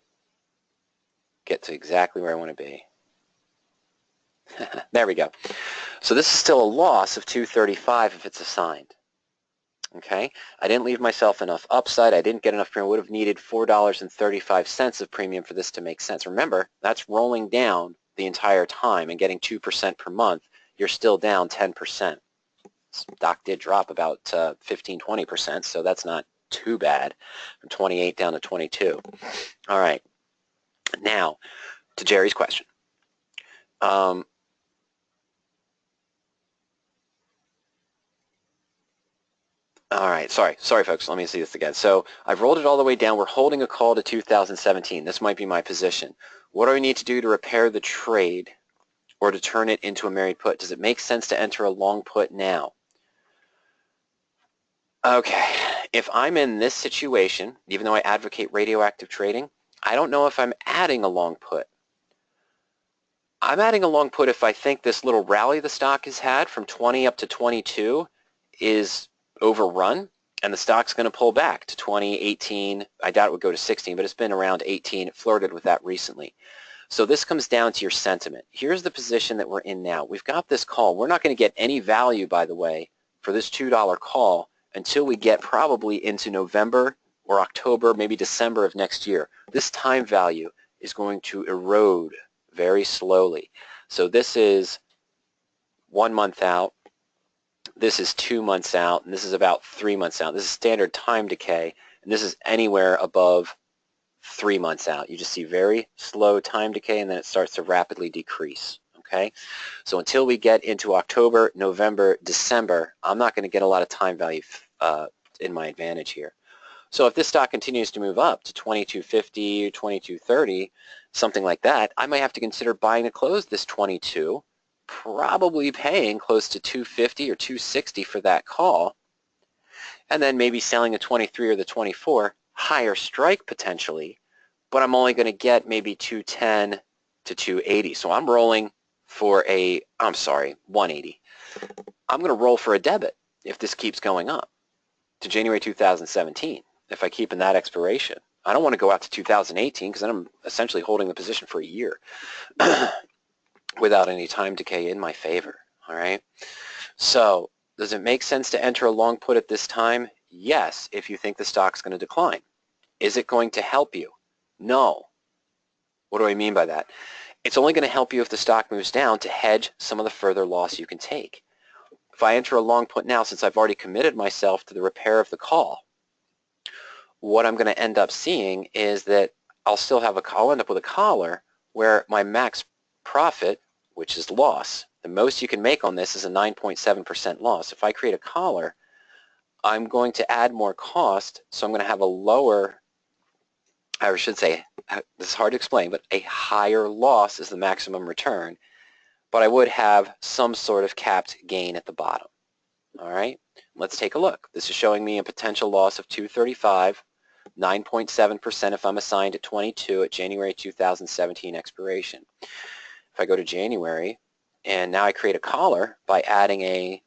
Get to exactly where I want to be. There we go. So this is still a loss of $2.35 if it's assigned. Okay, I didn't leave myself enough upside. I didn't get enough premium. I would have needed $4.35 of premium for this to make sense. Remember, that's rolling down the entire time and getting 2% per month. You're still down 10%. Stock did drop about 15-20%, so that's not too bad, from 28 down to 22. All right, now to Jerry's question. All right, sorry folks, let me see this again. So I've rolled it all the way down. We're holding a call to 2017. This might be my position. What do I need to do to repair the trade or to turn it into a married put? Does it make sense to enter a long put now? Okay, if I'm in this situation, even though I advocate radioactive trading, I don't know if I'm adding a long put. I'm adding a long put if I think this little rally the stock has had from 20 up to 22 is overrun and the stock's going to pull back to 20, 18. I doubt it would go to 16, but it's been around 18. It flirted with that recently. So this comes down to your sentiment. Here's the position that we're in now. We've got this call. We're not going to get any value, by the way, for this $2 call until we get probably into November or October, maybe December of next year. This time value is going to erode very slowly. So this is 1 month out. This is 2 months out, and this is about 3 months out. This is standard time decay, and this is anywhere above 3 months out. You just see very slow time decay, and then it starts to rapidly decrease. Okay, so until we get into October, November, December, I'm not going to get a lot of time value in my advantage here. So if this stock continues to move up to 22.50, 22.30, something like that, I might have to consider buying to close this 22, probably paying close to 250 or 260 for that call, and then maybe selling the 23 or the 24 higher strike potentially, but I'm only going to get maybe 210 to 280. So I'm rolling for 180. I'm going to roll for a debit if this keeps going up to January 2017, if I keep in that expiration. I don't want to go out to 2018 because then I'm essentially holding the position for a year without any time decay in my favor, all right? So does it make sense to enter a long put at this time? Yes, if you think the stock's going to decline. Is it going to help you? No. What do I mean by that? It's only going to help you if the stock moves down to hedge some of the further loss you can take. If I enter a long put now, since I've already committed myself to the repair of the call, what I'm going to end up seeing is that I'll end up with a collar where my max profit, which is loss, the most you can make on this is a 9.7% loss. If I create a collar, I'm going to add more cost, so I'm going to have a lower, I should say, this is hard to explain, but a higher loss is the maximum return, but I would have some sort of capped gain at the bottom. All right, let's take a look. This is showing me a potential loss of 235, 9.7% if I'm assigned at 22 at January 2017 expiration. If I go to January, and now I create a collar by adding a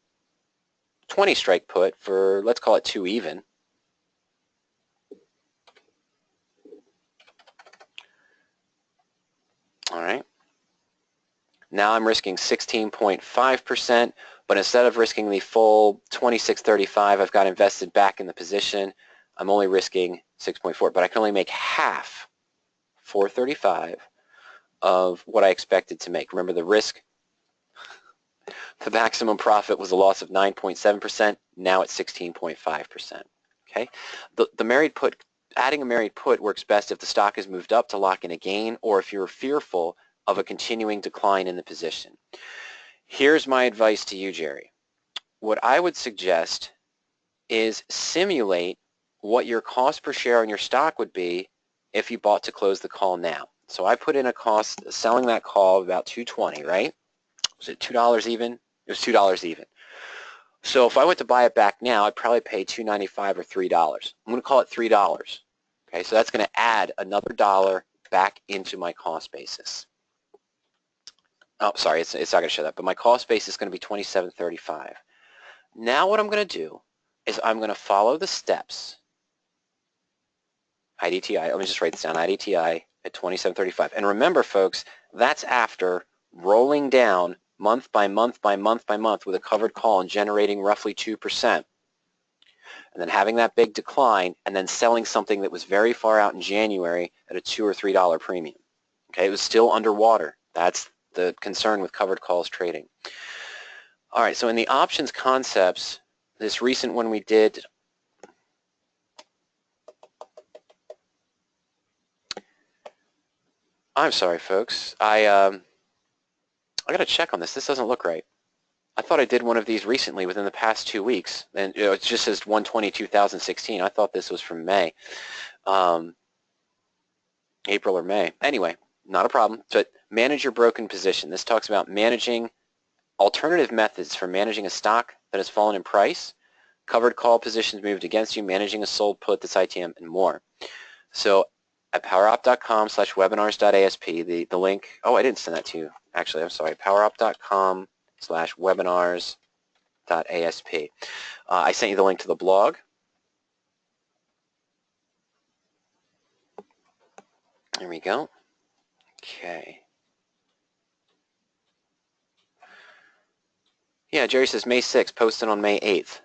20 strike put for, let's call it 2 even. All right. Now I'm risking 16.5%, but instead of risking the full 26.35 I've got invested back in the position, I'm only risking 6.4, but I can only make half, 435, of what I expected to make. Remember, the risk, the maximum profit was a loss of 9.7%. Now it's 16.5%. Okay, the married put, adding a married put works best if the stock has moved up to lock in a gain, or if you're fearful of a continuing decline in the position. Here's my advice to you, Jerry. What I would suggest is simulate what your cost per share on your stock would be if you bought to close the call now. So I put in a cost selling that call of about $2.20, right? Was it $2 even? It was $2 even. So if I went to buy it back now, I'd probably pay $2.95 or $3. I'm going to call it $3. Okay, so that's going to add another dollar back into my cost basis. Oh, sorry, it's not going to show that, but my cost base is going to be $27.35. Now what I'm going to do is I'm going to follow the steps. IDTI, let me just write this down, IDTI at $27.35. And remember, folks, that's after rolling down month by month by month by month with a covered call and generating roughly 2%. And then having that big decline and then selling something that was very far out in January at a $2 or $3 premium. Okay, it was still underwater. That's the concern with covered calls trading. All right, so in the options concepts, this recent one we did, I'm sorry, folks. I got to check on this. This doesn't look right. I thought I did one of these recently within the past 2 weeks, and it just says 1/20/2016. I thought this was from May, April or May. Anyway, not a problem. But manage your broken position. This talks about managing alternative methods for managing a stock that has fallen in price, covered call positions moved against you, managing a sold put that's ITM, and more. So at powerup.com/webinars.asp, the link, oh, I didn't send that to you. Actually, I'm sorry, powerup.com/webinars.asp. I sent you the link to the blog. There we go. Okay. Yeah, Jerry says May 6th, posted on May 8th.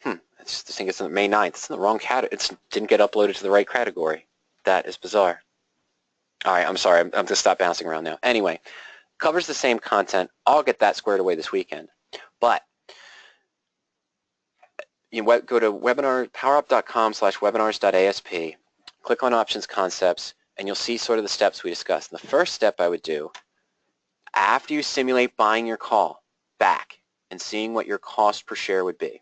I just think it's May 9th. It's in the wrong category. It didn't get uploaded to the right category. That is bizarre. All right, I'm sorry. I'm going to stop bouncing around now. Anyway, covers the same content. I'll get that squared away this weekend. But you go to powerup.com/webinars.asp, click on options concepts, and you'll see sort of the steps we discussed. And the first step I would do, after you simulate buying your call back and seeing what your cost per share would be,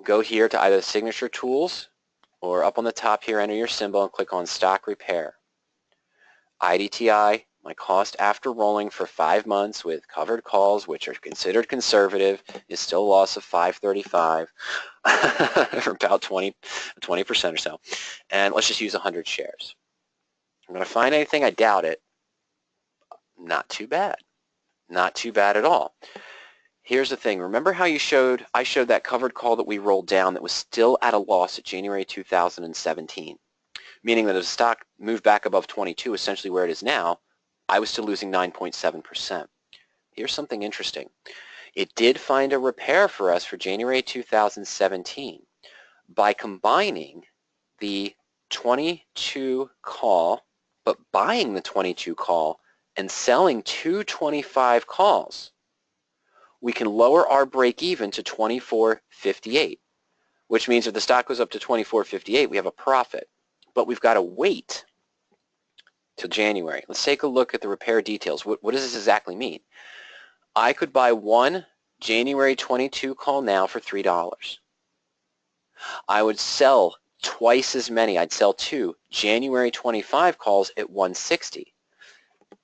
go here to either the signature tools or up on the top here, enter your symbol and click on stock repair. IDTI my cost after rolling for 5 months with covered calls, which are considered conservative, is still a loss of 535, for about 20% or so. And let's just use 100 shares. I'm going to find anything. I doubt it. Not too bad. Not too bad at all. Here's the thing. Remember how I showed that covered call that we rolled down that was still at a loss at January 2017, meaning that if the stock moved back above 22, essentially where it is now, I was still losing 9.7%. Here's something interesting. It did find a repair for us for January 2017 by combining the 22 call, but buying the 22 call and selling 225 calls. We can lower our break even to 24.58, which means if the stock goes up to 24.58, we have a profit. But we've got to wait till January. Let's take a look at the repair details. What does this exactly mean? I could buy one January 22 call now for $3. I would sell twice as many. I'd sell two January 25 calls at 160.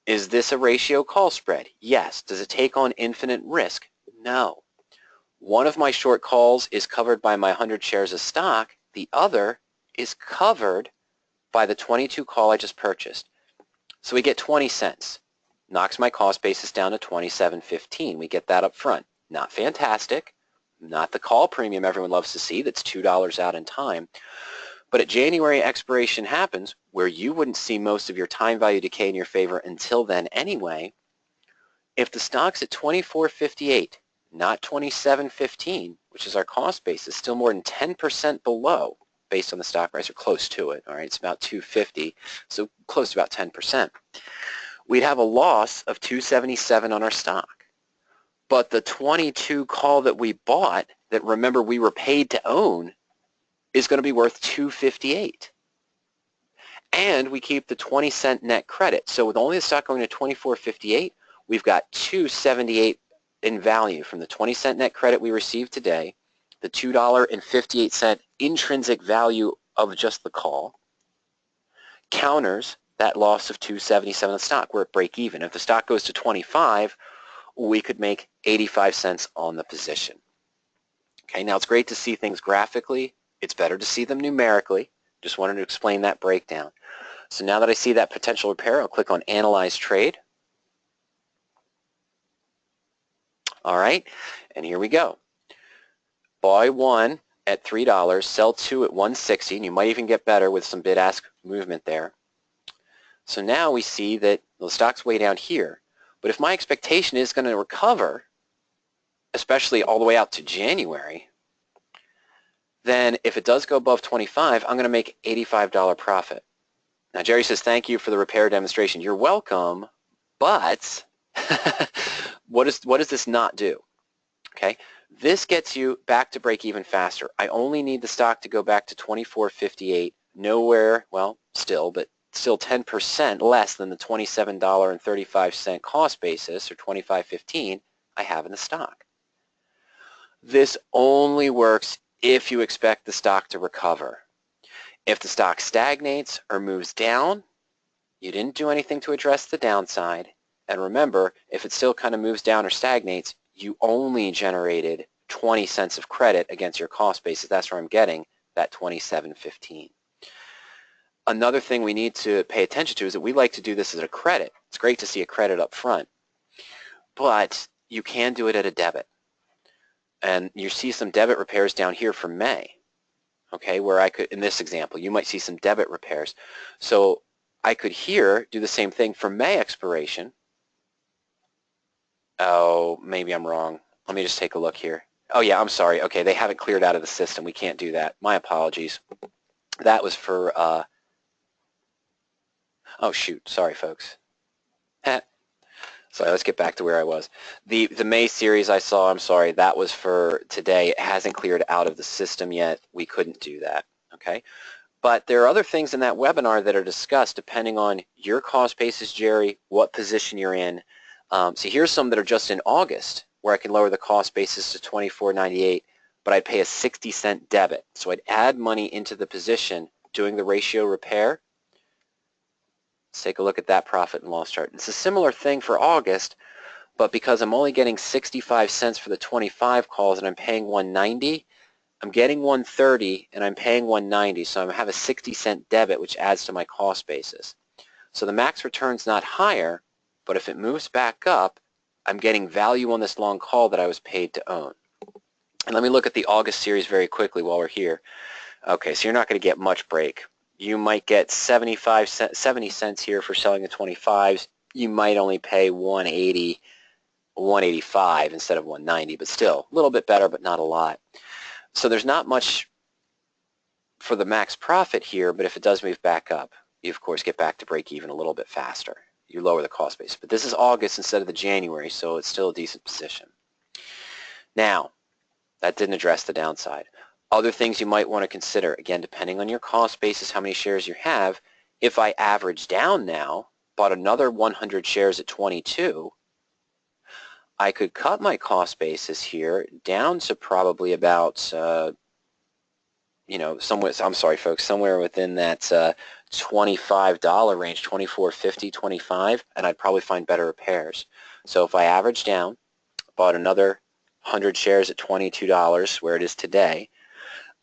Is this a ratio call spread? Yes. Does it take on infinite risk? No. One of my short calls is covered by my 100 shares of stock. The other is covered by the 22 call I just purchased. So we get 20 cents. Knocks my cost basis down to 27.15. We get that up front. Not fantastic. Not the call premium everyone loves to see. That's $2 out in time. But at January, expiration happens where you wouldn't see most of your time value decay in your favor until then anyway. If the stock's at 24.58, not 27.15, which is our cost basis, still more than 10% below based on the stock price, or close to it. All right, it's about 250, so close to about 10%. We'd have a loss of 277 on our stock. But the 22 call that we bought, that remember we were paid to own, is going to be worth 258. And we keep the 20-cent net credit. So with only the stock going to 24.58, we've got 278 in value from the 20-cent net credit we received today, the $2.58 intrinsic value of just the call, counters that loss of 277 of the stock. We're at break even. If the stock goes to 25, we could make 85 cents on the position. Okay, now it's great to see things graphically. It's better to see them numerically. Just wanted to explain that breakdown. So now that I see that potential repair, I'll click on Analyze Trade. All right, and here we go. Buy one at $3, sell two at 160, and you might even get better with some bid-ask movement there. So now we see that the stock's way down here. But if my expectation is going to recover, especially all the way out to January, then if it does go above 25, I'm going to make $85 profit. Now Jerry says, thank you for the repair demonstration. You're welcome, but what does this not do? Okay, this gets you back to break even faster. I only need the stock to go back to 24.58, nowhere, well, still 10% less than the $27.35 cost basis, or 25.15, I have in the stock. This only works if you expect the stock to recover. If the stock stagnates or moves down, you didn't do anything to address the downside. And remember, if it still kind of moves down or stagnates, you only generated 20 cents of credit against your cost basis. That's where I'm getting that 27.15. Another thing we need to pay attention to is that we like to do this as a credit. It's great to see a credit up front, but you can do it at a debit. And you see some debit repairs down here for May, okay, where I could, in this example, you might see some debit repairs. So I could here do the same thing for May expiration. Oh, maybe I'm wrong. Let me just take a look here. Oh yeah, I'm sorry. Okay, they haven't cleared out of the system. We can't do that. My apologies. That was for, oh shoot, sorry folks. So let's get back to where I was. The May series I saw, I'm sorry, that was for today. It hasn't cleared out of the system yet. We couldn't do that, okay? But there are other things in that webinar that are discussed depending on your cost basis, Jerry, what position you're in. So here's some that are just in August where I can lower the cost basis to $24.98, but I'd pay a 60-cent debit. So I'd add money into the position doing the ratio repair. Let's take a look at that profit and loss chart. It's a similar thing for August, but because I'm only getting 65 cents for the 25 calls and I'm paying 190, I'm getting 130 and I'm paying 190, so I have a 60-cent debit, which adds to my cost basis. So the max return's not higher, but if it moves back up, I'm getting value on this long call that I was paid to own. And let me look at the August series very quickly while we're here. Okay, so you're not going to get much break. You might get 70 cents here for selling the 25s. You might only pay 180, 185 instead of 190, but still a little bit better, but not a lot. So there's not much for the max profit here, but if it does move back up, you of course get back to break even a little bit faster. You lower the cost base. But this is August instead of the January, so it's still a decent position. Now, that didn't address the downside. Other things you might want to consider, again, depending on your cost basis, how many shares you have, if I average down now, bought another 100 shares at 22, I could cut my cost basis here down to probably about, somewhere, I'm sorry folks, somewhere within that $25 range, $24.50, $25, and I'd probably find better repairs. So if I average down, bought another 100 shares at $22, where it is today,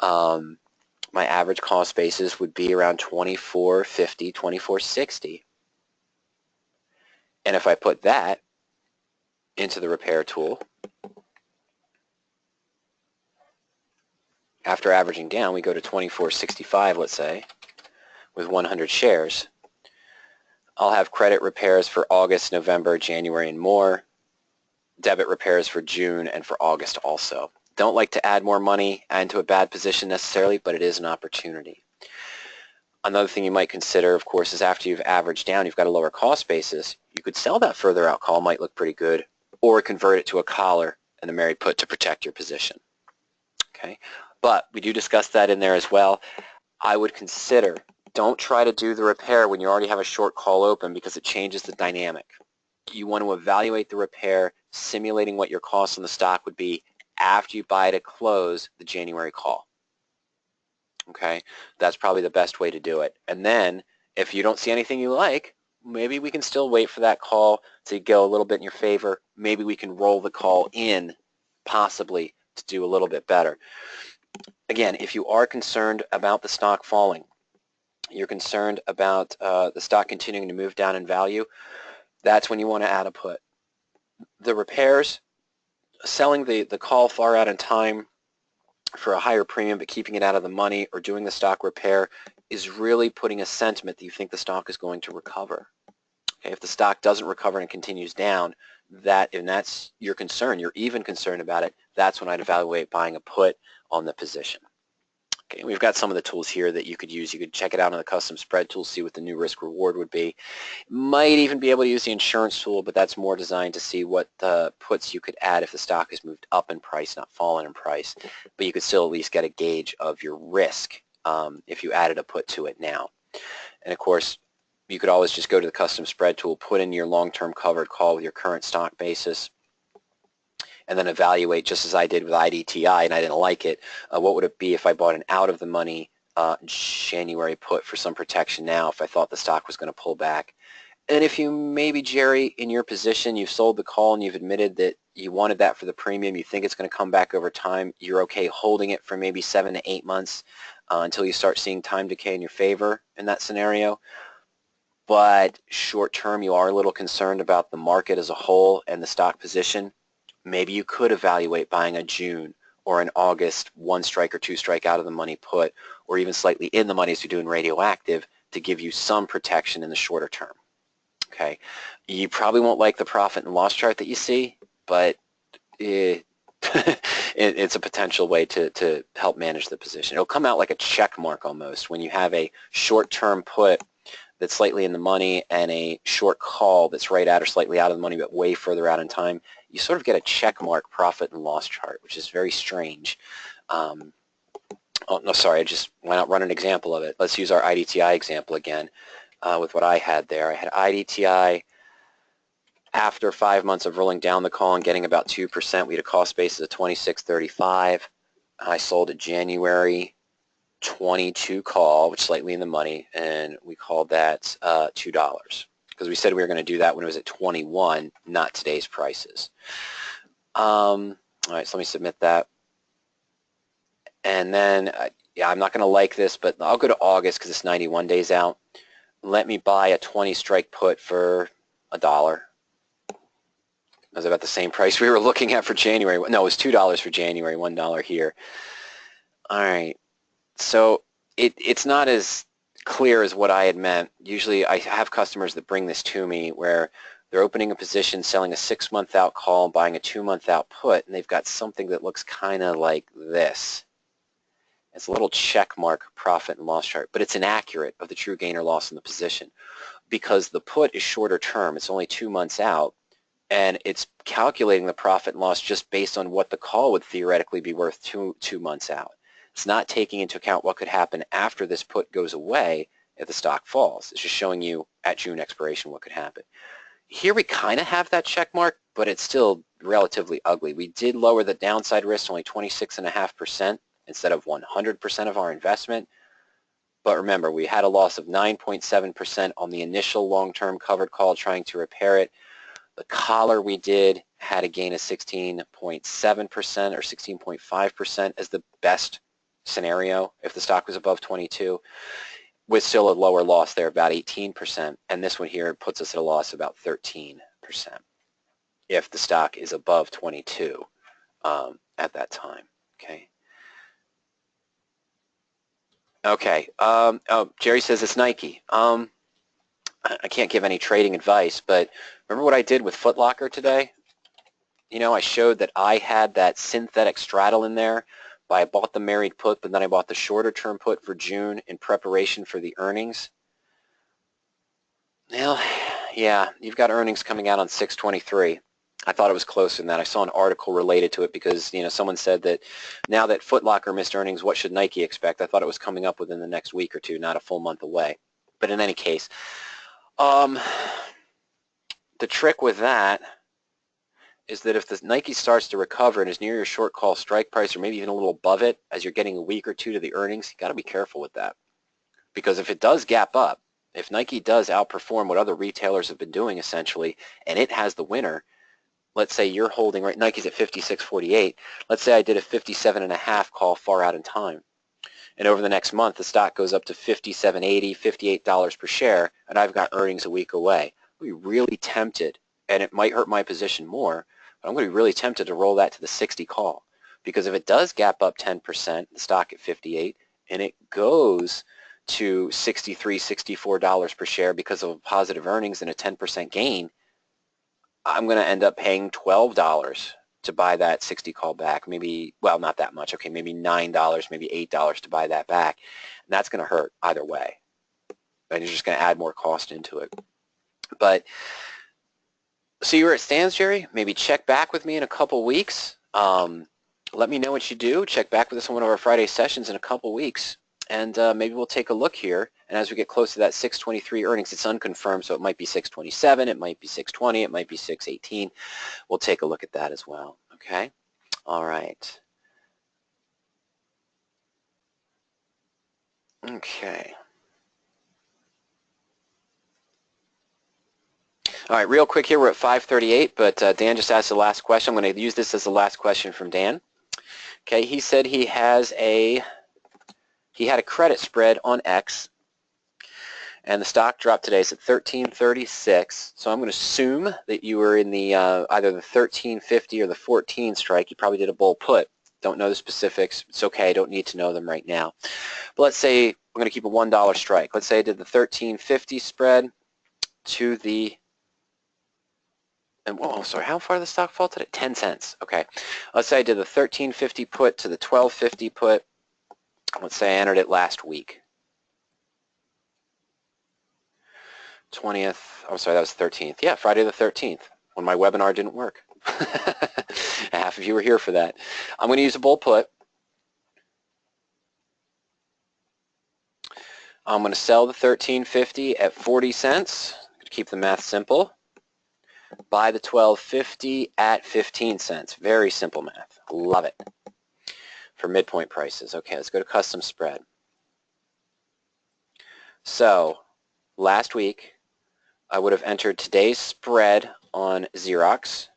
my average cost basis would be around $24.50, $24.60. And if I put that into the repair tool, after averaging down, we go to $24.65, let's say, with 100 shares. I'll have credit repairs for August, November, January, and more. Debit repairs for June and for August also. Don't like to add more money into a bad position necessarily, but it is an opportunity. Another thing you might consider, of course, is after you've averaged down, you've got a lower cost basis, you could sell that further out call, might look pretty good, or convert it to a collar and a married put to protect your position. Okay, but we do discuss that in there as well. I would consider, don't try to do the repair when you already have a short call open because it changes the dynamic. You want to evaluate the repair, simulating what your cost on the stock would be after you buy it at close the January call. Okay, that's probably the best way to do it. And then if you don't see anything you like, maybe we can still wait for that call to go a little bit in your favor. Maybe we can roll the call in possibly to do a little bit better. Again, if you are concerned about the stock falling, you're concerned about the stock continuing to move down in value, that's when you want to add a put. The repairs, selling the call far out in time for a higher premium but keeping it out of the money, or doing the stock repair, is really putting a sentiment that you think the stock is going to recover. Okay, if the stock doesn't recover and continues down, and that's your concern, you're even concerned about it, that's when I'd evaluate buying a put on the position. Okay, we've got some of the tools here that you could use. You could check it out on the custom spread tool, see what the new risk reward would be. Might even be able to use the insurance tool, but that's more designed to see what puts you could add if the stock has moved up in price, not fallen in price. But you could still at least get a gauge of your risk if you added a put to it now. And of course, you could always just go to the custom spread tool, put in your long-term covered call with your current stock basis, and then evaluate, just as I did with IDTI, and I didn't like it, what would it be if I bought an out-of-the-money January put for some protection now if I thought the stock was going to pull back. And if you maybe, Jerry, in your position, you've sold the call and you've admitted that you wanted that for the premium, you think it's going to come back over time, you're okay holding it for maybe 7 to 8 months until you start seeing time decay in your favor in that scenario. But short term, you are a little concerned about the market as a whole and the stock position. Maybe you could evaluate buying a June or an August 1 strike or 2 strike out of the money put, or even slightly in the money as you do in radioactive, to give you some protection in the shorter term. Okay, you probably won't like the profit and loss chart that you see, but it's a potential way to help manage the position. It'll come out like a check mark almost when you have a short-term put that's slightly in the money and a short call that's right out or slightly out of the money but way further out in time. You sort of get a check mark profit and loss chart, which is very strange. Oh, no, sorry, why not run an example of it? Let's use our IDTI example again with what I had there. I had IDTI after 5 months of rolling down the call and getting about 2%. We had a cost basis of $26.35. I sold it January 22 call, which is slightly in the money, and we called that $2 because we said we were going to do that when it was at 21, not today's prices. All right, so let me submit that. And then, yeah, I'm not going to like this, but I'll go to August because it's 91 days out. Let me buy a 20 strike put for $1. That was about the same price we were looking at for January. No, it was $2 for January, $1 here. All right, so it's not as clear as what I had meant. Usually I have customers that bring this to me where they're opening a position, selling a 6-month out call, buying a 2-month out put, and they've got something that looks kind of like this. It's a little check mark profit and loss chart, but it's inaccurate of the true gain or loss in the position because the put is shorter term. It's only 2 months out, and it's calculating the profit and loss just based on what the call would theoretically be worth two months out. It's not taking into account what could happen after this put goes away if the stock falls. It's just showing you at June expiration what could happen. Here we kind of have that check mark, but it's still relatively ugly. We did lower the downside risk to only 26.5%. Instead of 100% of our investment. But remember, we had a loss of 9.7% on the initial long-term covered call trying to repair it. The collar we did had a gain of 16.7% or 16.5% as the best scenario if the stock was above 22, with still a lower loss there, about 18%. And this one here puts us at a loss of about 13% if the stock is above 22 at that time. Okay. Okay. Oh, Jerry says it's Nike. I can't give any trading advice, but remember what I did with Foot Locker today? You know, I showed that I had that synthetic straddle in there. But I bought the married put, but then I bought the shorter term put for June in preparation for the earnings. Well, yeah, you've got earnings coming out on 6/23. I thought it was closer than that. I saw an article related to it because, you know, someone said that now that Foot Locker missed earnings, what should Nike expect? I thought it was coming up within the next week or two, not a full month away. But in any case, the trick with that is that if the Nike starts to recover and is near your short call strike price or maybe even a little above it as you're getting a week or two to the earnings, you got to be careful with that. Because if it does gap up, if Nike does outperform what other retailers have been doing essentially, and it has the winner, let's say you're holding, right, Nike's at 56.48. Let's say I did a 57.5 call far out in time. And over the next month, the stock goes up to $57.80, $58 per share, and I've got earnings a week away. I'll be really tempted, and it might hurt my position more, but I'm going to be really tempted to roll that to the 60 call. Because if it does gap up 10%, the stock at 58, and it goes to $63, $64 per share because of positive earnings and a 10% gain, I'm going to end up paying $12 to buy that 60 call back. Maybe, well, not that much. Okay, maybe $9, maybe $8 to buy that back. And that's going to hurt either way. And you're just going to add more cost into it. But see where it stands, Jerry? Maybe check back with me in a couple weeks. Let me know what you do. Check back with us on one of our Friday sessions in a couple weeks. And maybe we'll take a look here. And as we get close to that 6/23 earnings, it's unconfirmed, so it might be 6/27, it might be 6/20, it might be 6/18. We'll take a look at that as well. Okay? All right. Okay. All right, real quick here, we're at 5:38, but Dan just asked the last question. I'm going to use this as the last question from Dan. Okay, he said he had a credit spread on X, and the stock dropped today. It's at 1336. So I'm going to assume that you were in the either the 1350 or the 14 strike. You probably did a bull put. Don't know the specifics. It's okay. I don't need to know them right now. But let's say we're going to keep a $1 strike. Let's say I did the 1350 spread to the, and whoa, sorry, how far did the stock fall today? 10 cents. Okay. Let's say I did the 1350 put to the 1250 put. Let's say I entered it last week. 20th, I'm sorry, that was 13th. Yeah, Friday the 13th, when my webinar didn't work. Half of you were here for that. I'm going to use a bull put. I'm going to sell the 1350 at 40 cents, to keep the math simple. Buy the 1250 at 15 cents. Very simple math. Love it. For midpoint prices. Okay, let's go to custom spread. So last week, I would have entered today's spread on Xerox,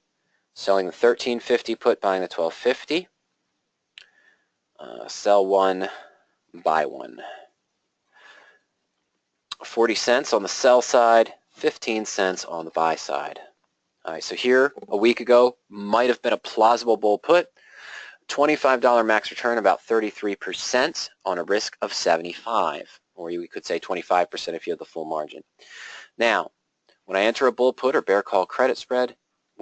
selling the 1350 put, buying the 1250. Sell one, buy one. 40 cents on the sell side, 15 cents on the buy side. All right, so here a week ago might have been a plausible bull put. $25 max return, about 33% on a risk of 75, or you could say 25% if you have the full margin. Now, when I enter a bull put or bear call credit spread,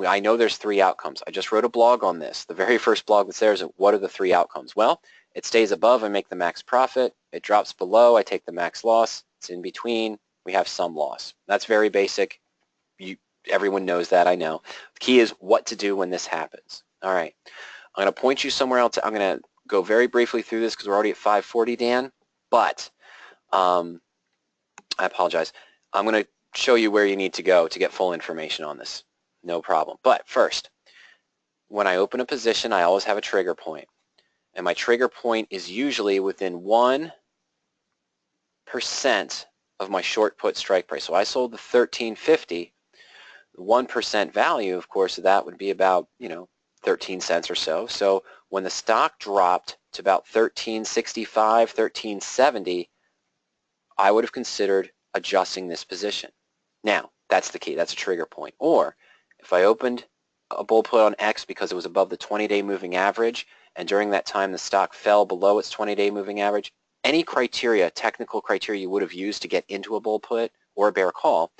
I know there's three outcomes. I just wrote a blog on this. The very first blog that's there is what are the three outcomes? Well, it stays above, I make the max profit. It drops below, I take the max loss. It's in between, we have some loss. That's very basic. Everyone knows that, I know. The key is what to do when this happens. All right. I'm going to point you somewhere else. I'm going to go very briefly through this because we're already at 5:40, Dan. But I apologize. I'm going to show you where you need to go to get full information on this. No problem. But first, when I open a position, I always have a trigger point. And my trigger point is usually within 1% of my short put strike price. So I sold the 1350. The 1% value, of course, of that would be about, 13 cents or so. So when the stock dropped to about 1365, 1370, I would have considered adjusting this position. Now, that's the key. That's a trigger point. Or if I opened a bull put on X because it was above the 20-day moving average, and during that time the stock fell below its 20-day moving average, any criteria, technical criteria you would have used to get into a bull put or a bear call,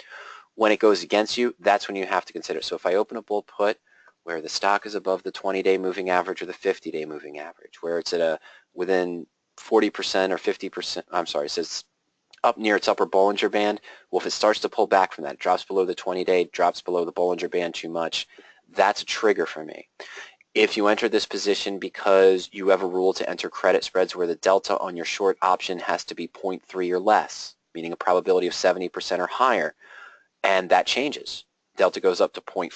when it goes against you, that's when you have to consider. So if I open a bull put where the stock is above the 20-day moving average or the 50-day moving average, where it's at within 40% or 50%, I'm sorry, it says up near its upper Bollinger Band. Well, if it starts to pull back from that, drops below the 20-day, drops below the Bollinger Band too much, that's a trigger for me. If you enter this position because you have a rule to enter credit spreads where the delta on your short option has to be 0.3 or less, meaning a probability of 70% or higher, and that changes. Delta goes up to 0.4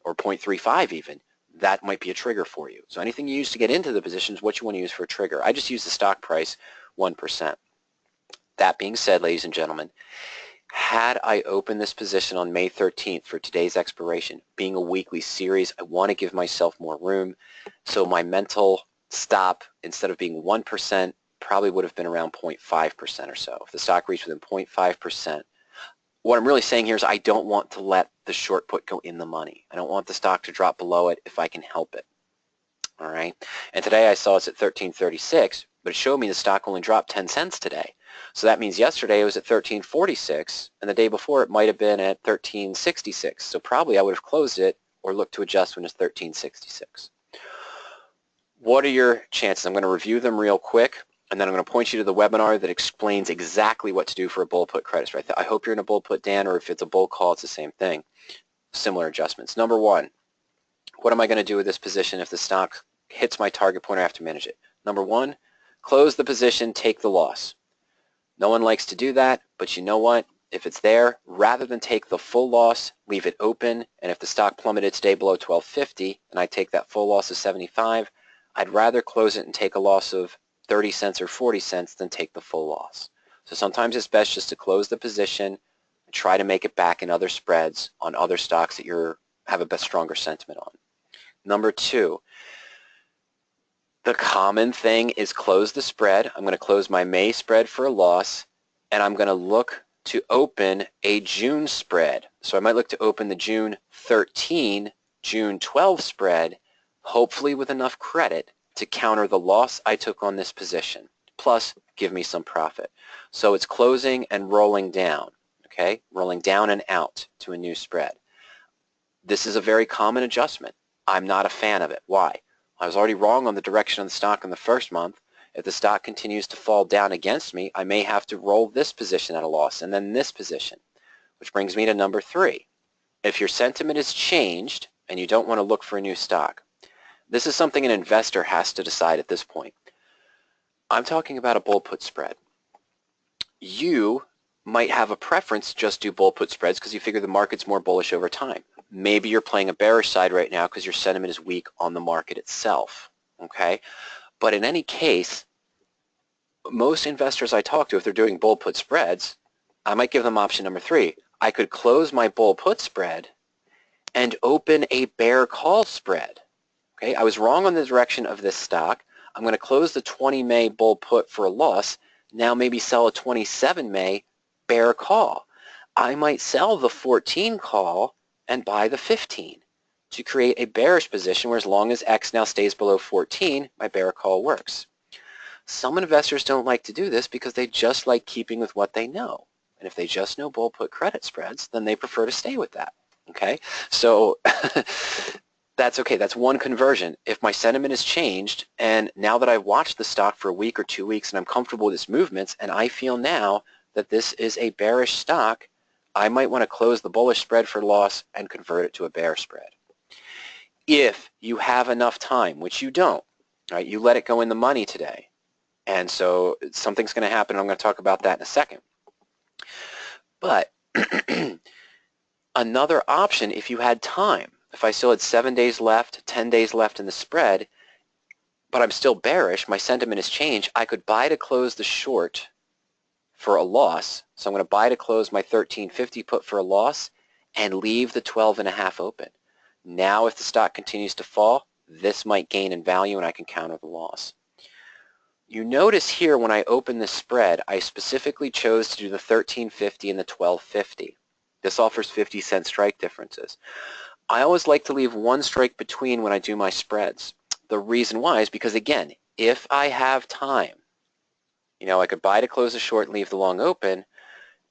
or 0.35 even. That might be a trigger for you. So anything you use to get into the position is what you want to use for a trigger. I just use the stock price 1%. That being said, ladies and gentlemen, had I opened this position on May 13th for today's expiration, being a weekly series, I want to give myself more room. So my mental stop, instead of being 1%, probably would have been around 0.5% or so. If the stock reached within 0.5%, what I'm really saying here is I don't want to let the short put go in the money. I don't want the stock to drop below it if I can help it. All right. And today I saw it's at 1336, but it showed me the stock only dropped 10 cents today. So that means yesterday it was at 1346, and the day before it might have been at 1366. So probably I would have closed it or looked to adjust when it's 1366. What are your chances? I'm going to review them real quick, and then I'm going to point you to the webinar that explains exactly what to do for a bull put credit spread. I hope you're in a bull put, Dan, or if it's a bull call, it's the same thing. Similar adjustments. Number one, what am I going to do with this position if the stock hits my target point or I have to manage it? Number one, close the position, take the loss. No one likes to do that, but you know what? If it's there, rather than take the full loss, leave it open, and if the stock plummeted today below 1250 and I take that full loss of 75, I'd rather close it and take a loss of 30 cents or 40 cents than take the full loss. So sometimes it's best just to close the position and try to make it back in other spreads on other stocks that you have a bit stronger sentiment on. Number two, the common thing is close the spread. I'm going to close my May spread for a loss, and I'm going to look to open a June spread. So I might look to open the June 13, June 12 spread, hopefully with enough credit to counter the loss I took on this position, plus give me some profit. So it's closing and rolling down, okay? Rolling down and out to a new spread. This is a very common adjustment. I'm not a fan of it. Why? I was already wrong on the direction of the stock in the first month. If the stock continues to fall down against me, I may have to roll this position at a loss and then this position, which brings me to number three. If your sentiment has changed and you don't want to look for a new stock, this is something an investor has to decide at this point. I'm talking about a bull put spread. You might have a preference to just do bull put spreads because you figure the market's more bullish over time. Maybe you're playing a bearish side right now because your sentiment is weak on the market itself, okay? But in any case, most investors I talk to, if they're doing bull put spreads, I might give them option number 3. I could close my bull put spread and open a bear call spread. Okay, I was wrong on the direction of this stock. I'm going to close the 20 May bull put for a loss. Now maybe sell a 27 May bear call. I might sell the 14 call and buy the 15 to create a bearish position where as long as X now stays below 14, my bear call works. Some investors don't like to do this because they just like keeping with what they know. And if they just know bull put credit spreads, then they prefer to stay with that. Okay, so that's okay. That's one conversion. If my sentiment has changed and now that I've watched the stock for a week or 2 weeks and I'm comfortable with its movements and I feel now that this is a bearish stock, I might want to close the bullish spread for loss and convert it to a bear spread. If you have enough time, which you don't, right, you let it go in the money today. And so something's going to happen. I'm going to talk about that in a second. But another option, if you had time, if I still had 7 days left, 10 days left in the spread, but I'm still bearish, my sentiment has changed, I could buy to close the short for a loss. So I'm going to buy to close my 1350 put for a loss and leave the 12.5 open. Now if the stock continues to fall, this might gain in value and I can counter the loss. You notice here when I open this spread, I specifically chose to do the 1350 and the 1250. This offers 50-cent strike differences. I always like to leave one strike between when I do my spreads. The reason why is because, again, if I have time, you know, I could buy to close the short and leave the long open,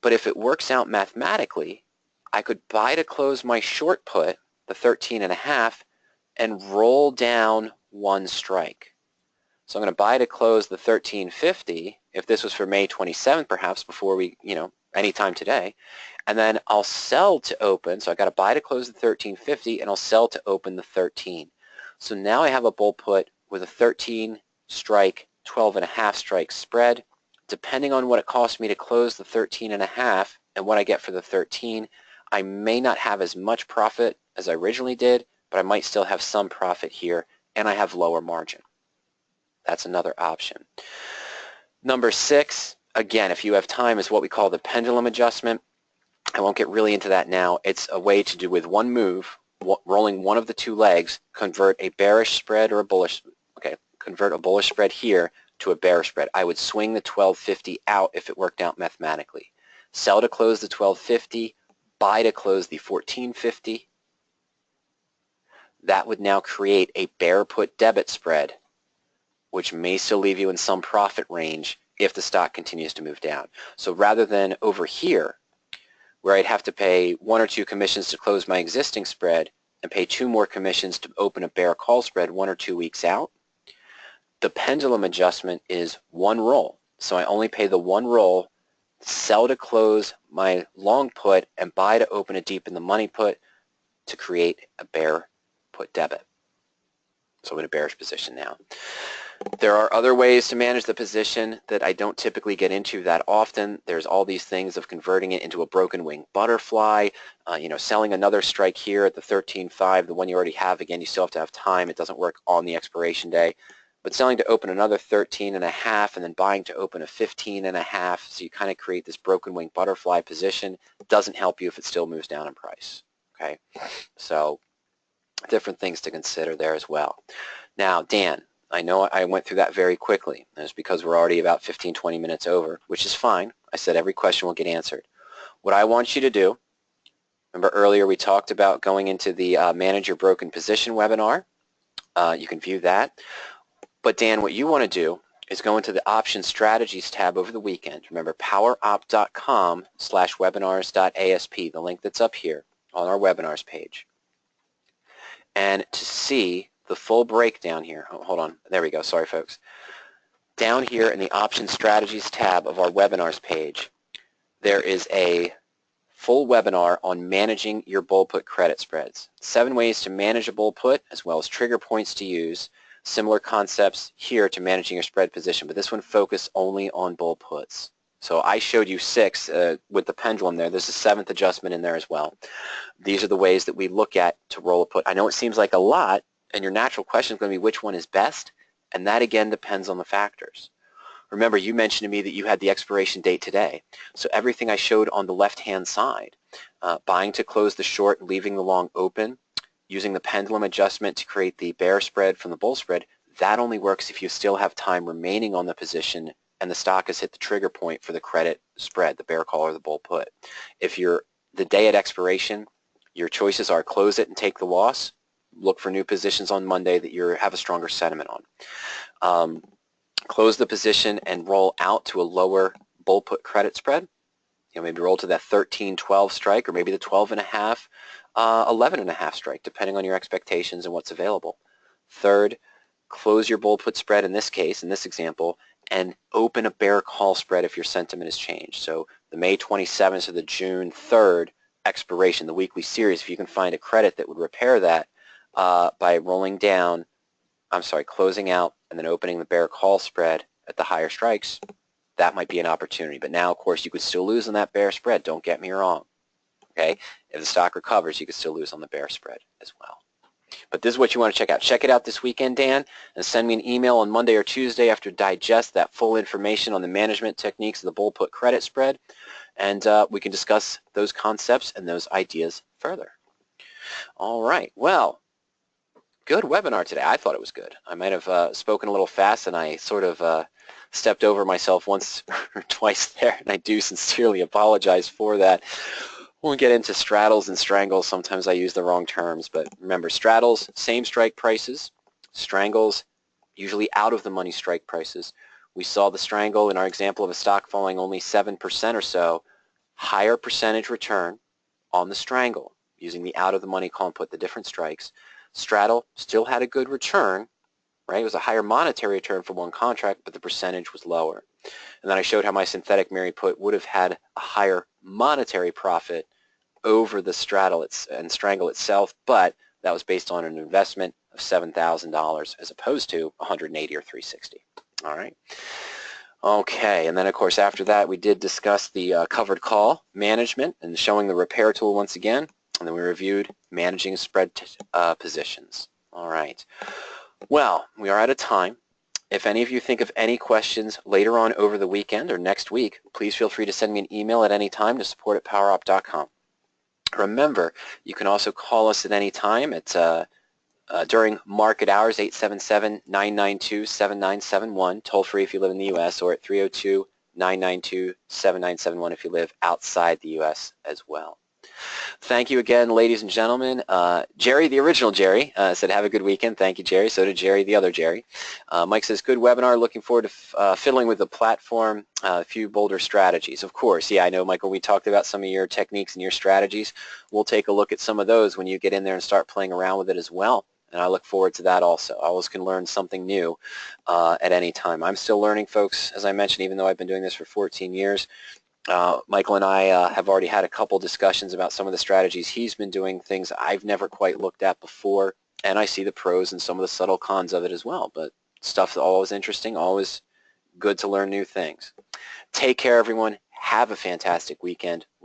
but if it works out mathematically, I could buy to close my short put, the 13.5, and roll down one strike. So I'm going to buy to close the 1350, if this was for May 27th perhaps, before we, anytime today, and then I'll sell to open, so I've got to buy to close the 1350 and I'll sell to open the 13. So now I have a bull put with a 13 strike, 12.5 strike spread. Depending on what it costs me to close the 13.5 and what I get for the 13, I may not have as much profit as I originally did, but I might still have some profit here and I have lower margin. That's another option. Number 6, again, if you have time, is what we call the pendulum adjustment. I won't get really into that now. It's a way to do with one move, rolling one of the two legs, convert a bearish spread or a bullish, convert a bullish spread here to a bearish spread. I would swing the 1250 out if it worked out mathematically. Sell to close the 1250, buy to close the 1450. That would now create a bear put debit spread, which may still leave you in some profit range if the stock continues to move down. So rather than over here, where I'd have to pay 1 or 2 commissions to close my existing spread and pay 2 more commissions to open a bear call spread 1 or 2 weeks out, the pendulum adjustment is one roll. So I only pay the one roll, sell to close my long put, and buy to open a deep in the money put to create a bear put debit. So I'm in a bearish position now. There are other ways to manage the position that I don't typically get into that often. There's all these things of converting it into a broken wing butterfly, selling another strike here at the 13.5, the one you already have. Again, you still have to have time. It doesn't work on the expiration day. But selling to open another 13.5 and then buying to open a 15.5, so you kind of create this broken wing butterfly position, doesn't help you if it still moves down in price. Okay, so different things to consider there as well. Now, Dan, I know I went through that very quickly. And it's because we're already about 15, 20 minutes over, which is fine. I said every question will get answered. What I want you to do, remember earlier we talked about going into the Manage Your Broken Position webinar. You can view that. But Dan, what you want to do is go into the Option Strategies tab over the weekend. Remember, powerop.com/webinars.asp, the link that's up here on our webinars page. And to see the full breakdown here, hold on, there we go, sorry folks. Down here in the Option Strategies tab of our webinars page, there is a full webinar on managing your bull put credit spreads. 7 ways to manage a bull put, as well as trigger points to use. Similar concepts here to managing your spread position, but this one focused only on bull puts. So I showed you 6 with the pendulum there. There's a 7th adjustment in there as well. These are the ways that we look at to roll a put. I know it seems like a lot, and your natural question is going to be which one is best, and that again depends on the factors. Remember, you mentioned to me that you had the expiration date today. So everything I showed on the left-hand side, buying to close the short and leaving the long open, using the pendulum adjustment to create the bear spread from the bull spread, that only works if you still have time remaining on the position and the stock has hit the trigger point for the credit spread, the bear call or the bull put. If you're the day at expiration, your choices are close it and take the loss, look for new positions on Monday that you have a stronger sentiment on. Close the position and roll out to a lower bull put credit spread. Maybe roll to that 13-12 strike, or maybe the 12.5, 11.5 strike, depending on your expectations and what's available. Third, close your bull put spread in this case, in this example, and open a bear call spread if your sentiment has changed. So the May 27th or the June 3rd expiration, the weekly series, if you can find a credit that would repair that by closing out and then opening the bear call spread at the higher strikes, that might be an opportunity. But now, of course, you could still lose on that bear spread. Don't get me wrong. Okay? If the stock recovers, you could still lose on the bear spread as well. But this is what you want to check out. Check it out this weekend, Dan, and send me an email on Monday or Tuesday after digest that full information on the management techniques of the bull put credit spread, and we can discuss those concepts and those ideas further. All right. Well, good webinar today. I thought it was good. I might have spoken a little fast, and I sort of stepped over myself once or twice there, and I do sincerely apologize for that. When we get into straddles and strangles, sometimes I use the wrong terms, but remember, straddles, same strike prices. Strangles, usually out of the money strike prices. We saw the strangle in our example of a stock falling only 7% or so, higher percentage return on the strangle, using the out of the money call and put the different strikes. Straddle still had a good return, right? It was a higher monetary return for one contract, but the percentage was lower. And then I showed how my synthetic Mary put would have had a higher monetary profit over the straddle and strangle itself, but that was based on an investment of $7,000 as opposed to $180 or $360. All right. Okay, and then of course after that we did discuss the covered call management and showing the repair tool once again, and then we reviewed managing spread positions. All right. Well, we are out of time. If any of you think of any questions later on over the weekend or next week, please feel free to send me an email at any time to support@powerop.com. Remember, you can also call us at any time at during market hours, 877-992-7971, toll free if you live in the U.S., or at 302-992-7971 if you live outside the U.S. as well. Thank you again, ladies and gentlemen. Jerry, the original Jerry, said have a good weekend. Thank you, Jerry. So did Jerry, the other Jerry. Mike says, good webinar. Looking forward to fiddling with the platform, a few bolder strategies. Of course, yeah, I know, Michael, we talked about some of your techniques and your strategies. We'll take a look at some of those when you get in there and start playing around with it as well. And I look forward to that also. I always can learn something new at any time. I'm still learning, folks, as I mentioned, even though I've been doing this for 14 years. Michael and I have already had a couple discussions about some of the strategies he's been doing, things I've never quite looked at before, and I see the pros and some of the subtle cons of it as well. But stuff's always interesting, always good to learn new things. Take care, everyone. Have a fantastic weekend.